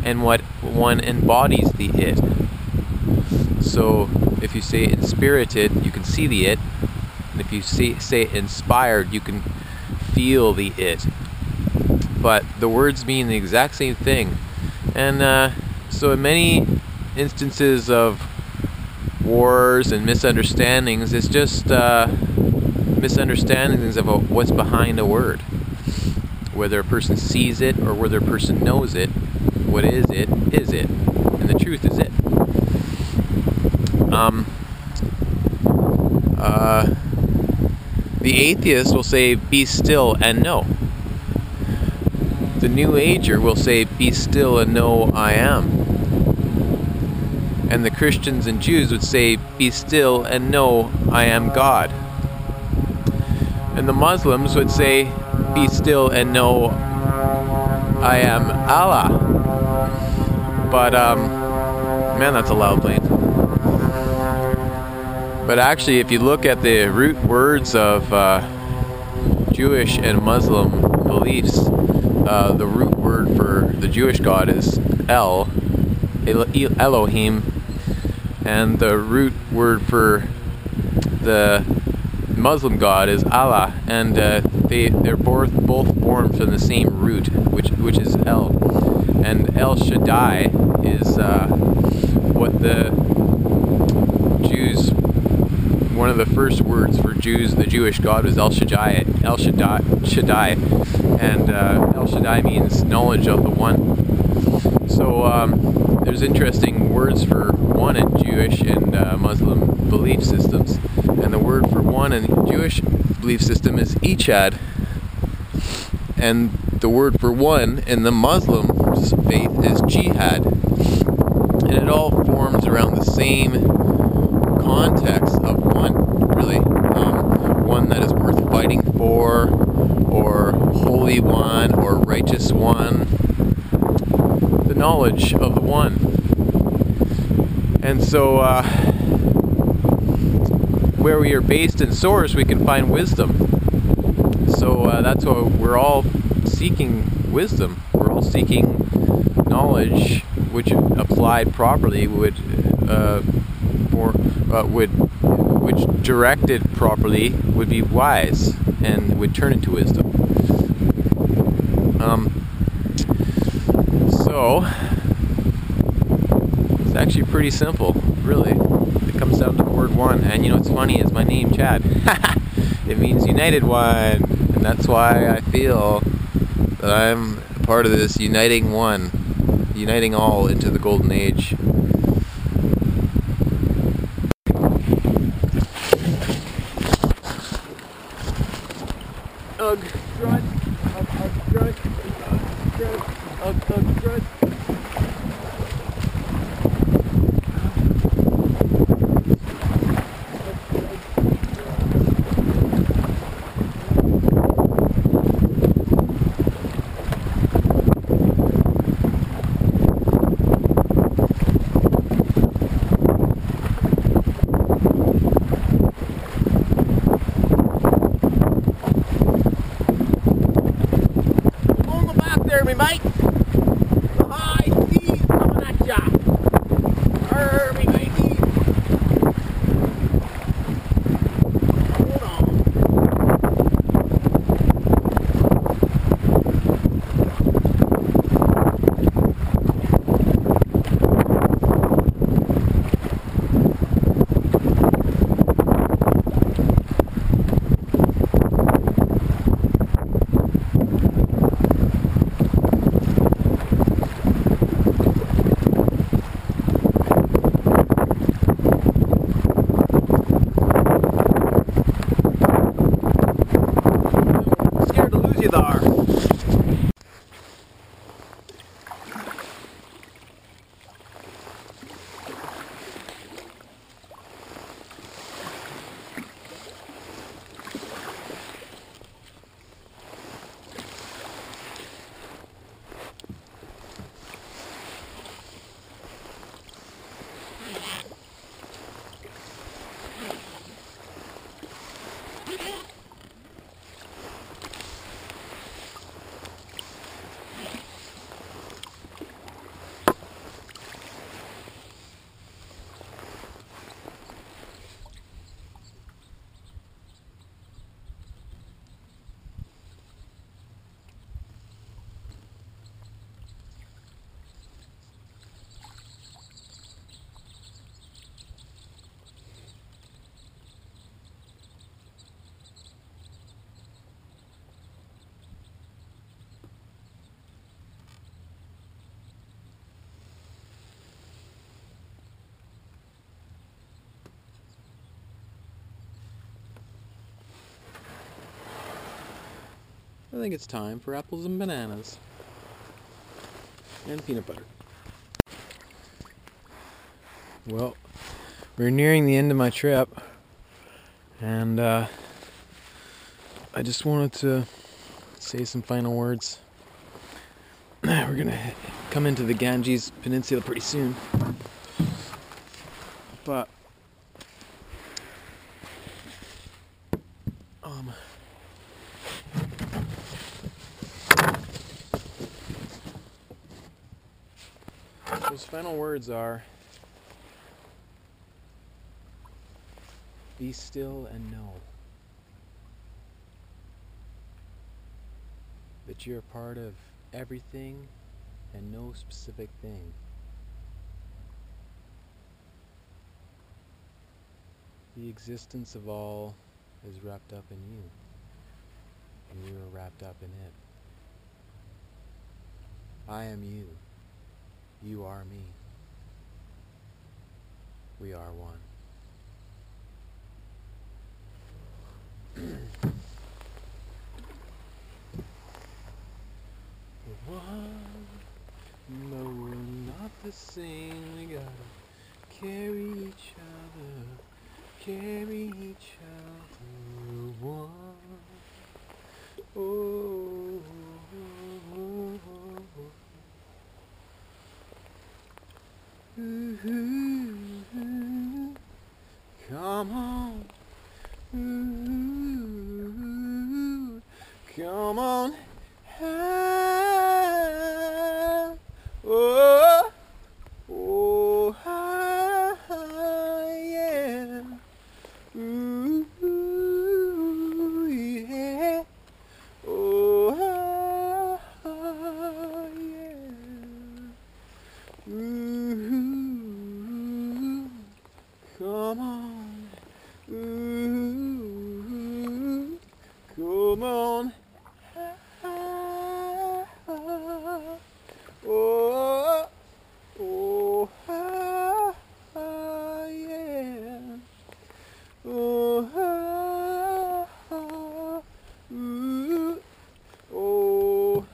and what one embodies the "it." So if you say "inspirited," you can see the "it," and if you say "inspired," you can feel the "it." But the words mean the exact same thing, and so in many instances of wars and misunderstandings, it's just misunderstandings about what's behind a word. Whether a person sees it or whether a person knows it, what is it, and the truth is it. The atheist will say, be still and know. The New Ager will say, be still and know I am. And the Christians and Jews would say, be still and know I am God. And the Muslims would say, be still and know I am Allah. But, man, that's a loud plane. But actually, if you look at the root words of Jewish and Muslim beliefs, the root word for the Jewish God is Elohim, and the root word for the Muslim God is Allah, and they're both formed from the same root, which is El, and El Shaddai is what the Jews. One of the first words for Jews, the Jewish God, was El Shaddai, and El Shaddai means knowledge of the one. So there's interesting words for one in Jewish and Muslim belief systems, and the word for one in Jewish belief system is Echad, and the word for one in the Muslim faith is Jihad, and it all forms around the same context of one, really, one that is worth fighting for, or holy one, or righteous one, the knowledge of the one. And so where we are based in source, we can find wisdom. So that's why we're all seeking wisdom. We're all seeking knowledge, which applied properly which directed properly would be wise and would turn into wisdom. So it's actually pretty simple, really. It comes down to the word one. And you know what's funny is my name, Chad. It means united one, and that's why I feel that I'm part of this uniting one, uniting all into the golden age. Ugh, strut, strut, strut, strut. There, me mate. High speed coming at ya. Arr, me matey. Hold on. I think it's time for apples and bananas. And peanut butter. Well, we're nearing the end of my trip. And I just wanted to say some final words. We're gonna come into the Ganges Peninsula pretty soon. But those final words are, be still and know that you're a part of everything and no specific thing. The existence of all is wrapped up in you, and you are wrapped up in it. I am you. You are me. We are one. One, no, we're not the same. We gotta carry each other, carry each other. One. Oh, oh, oh, oh. Ooh, come on. Ooh, come on. Oh, oh, yeah. Ooh, yeah. Oh, yeah. Ooh, come on. Ooh, come on. Oh, oh, yeah. Oh, ooh, oh,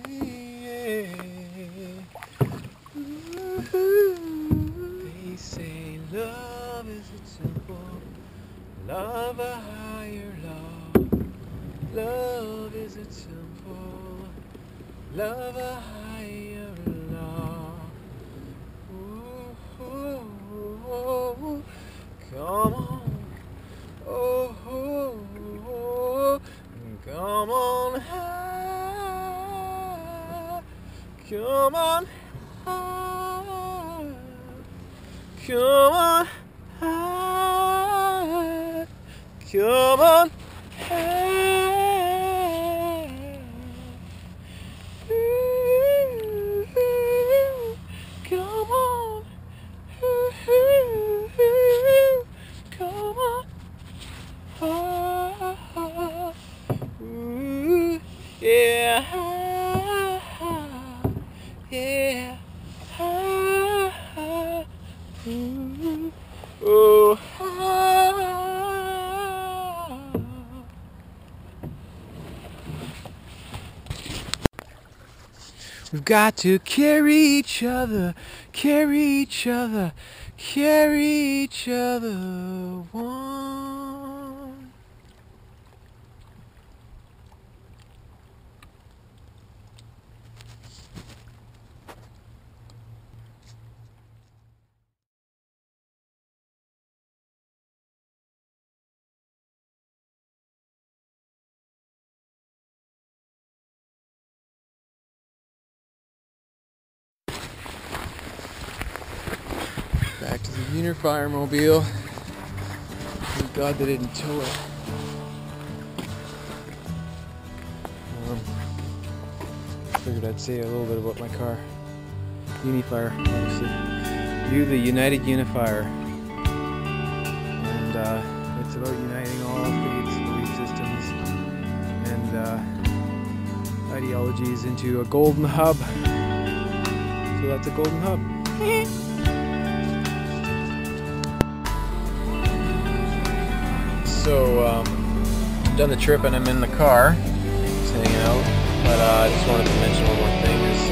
yeah. They say love is a temple, love a higher law. Love is a temple, love a higher law. Ooh, ooh, ooh, come on, oh, oh, oh, come on, high, come on, high, come on, high, come on, high. Come on, come on, ooh, yeah, yeah, ooh, oh, we've got to carry each other, carry each other, carry each other. One. Uni-fire mobile. Thank God they didn't tow it. Figured I'd say a little bit about my car. Uni-fire, obviously. The United Uni-fire. And it's about uniting all faiths, belief systems, and ideologies into a golden hub. So that's a golden hub. So, I've done the trip and I'm in the car, just hanging out. But I just wanted to mention one more thing. Is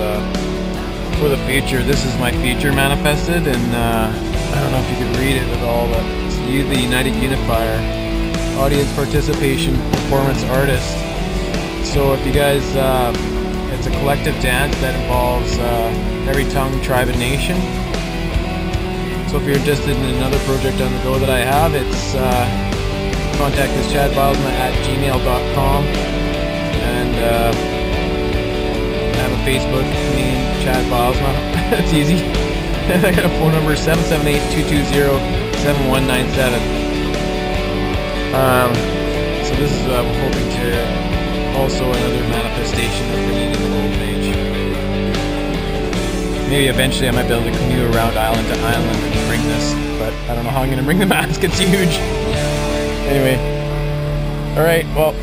for the future, this is my future manifested, and I don't know if you could read it at all, but it's the United Uni-fire, audience participation, performance artist. So if you guys, it's a collective dance that involves every tongue, tribe, and nation. So if you're interested in another project on the go that I have, it's contact us chadbilesma@gmail.com, and I have a Facebook name, Chad Bilesma. That's easy. And I got a phone number, 778-220-7197. So this is I'm hoping to also another manifestation of bringing in the golden age. Maybe eventually I might be able to canoe around island to island and bring this, but I don't know how I'm going to bring the mask. It's huge. Anyway, all right. Well,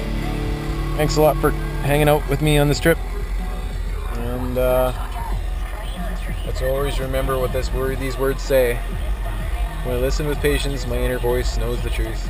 thanks a lot for hanging out with me on this trip. And let's always remember what these words say. When I listen with patience, my inner voice knows the truth.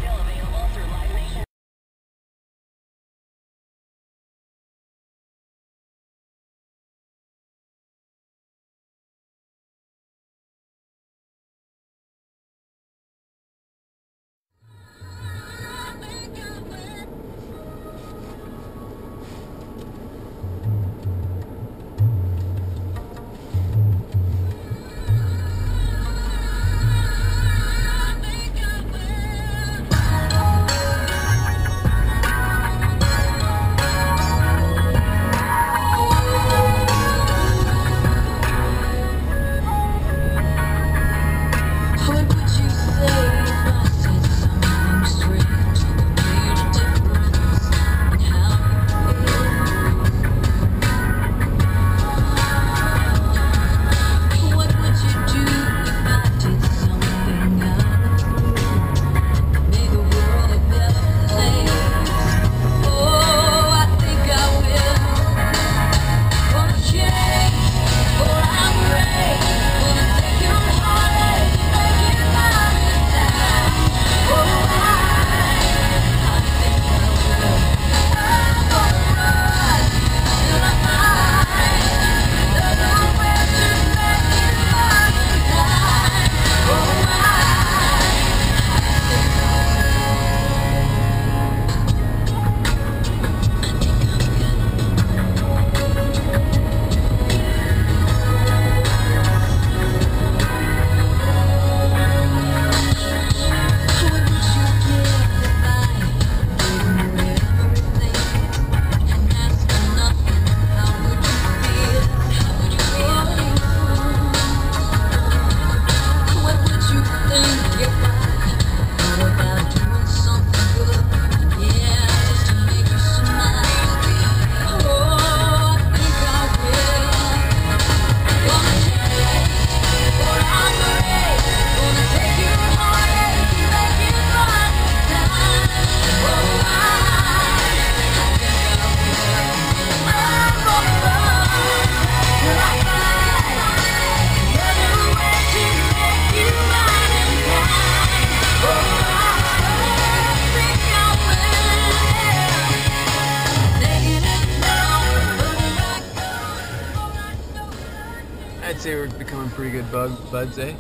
I'd say we're becoming pretty good buds, eh?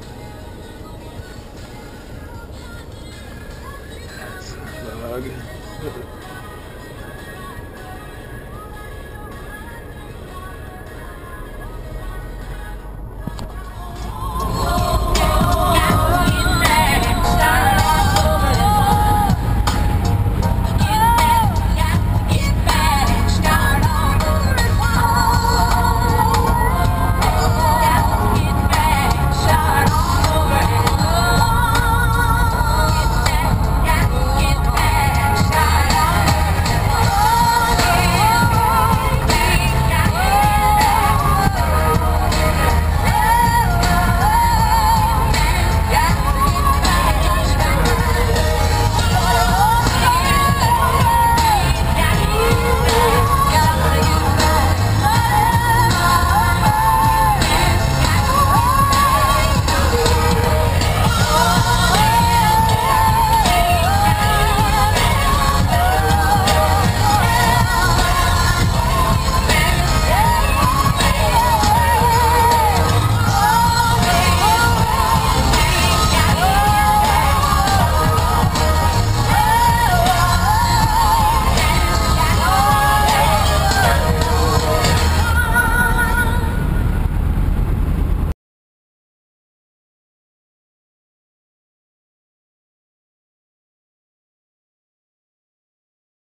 That's a plug.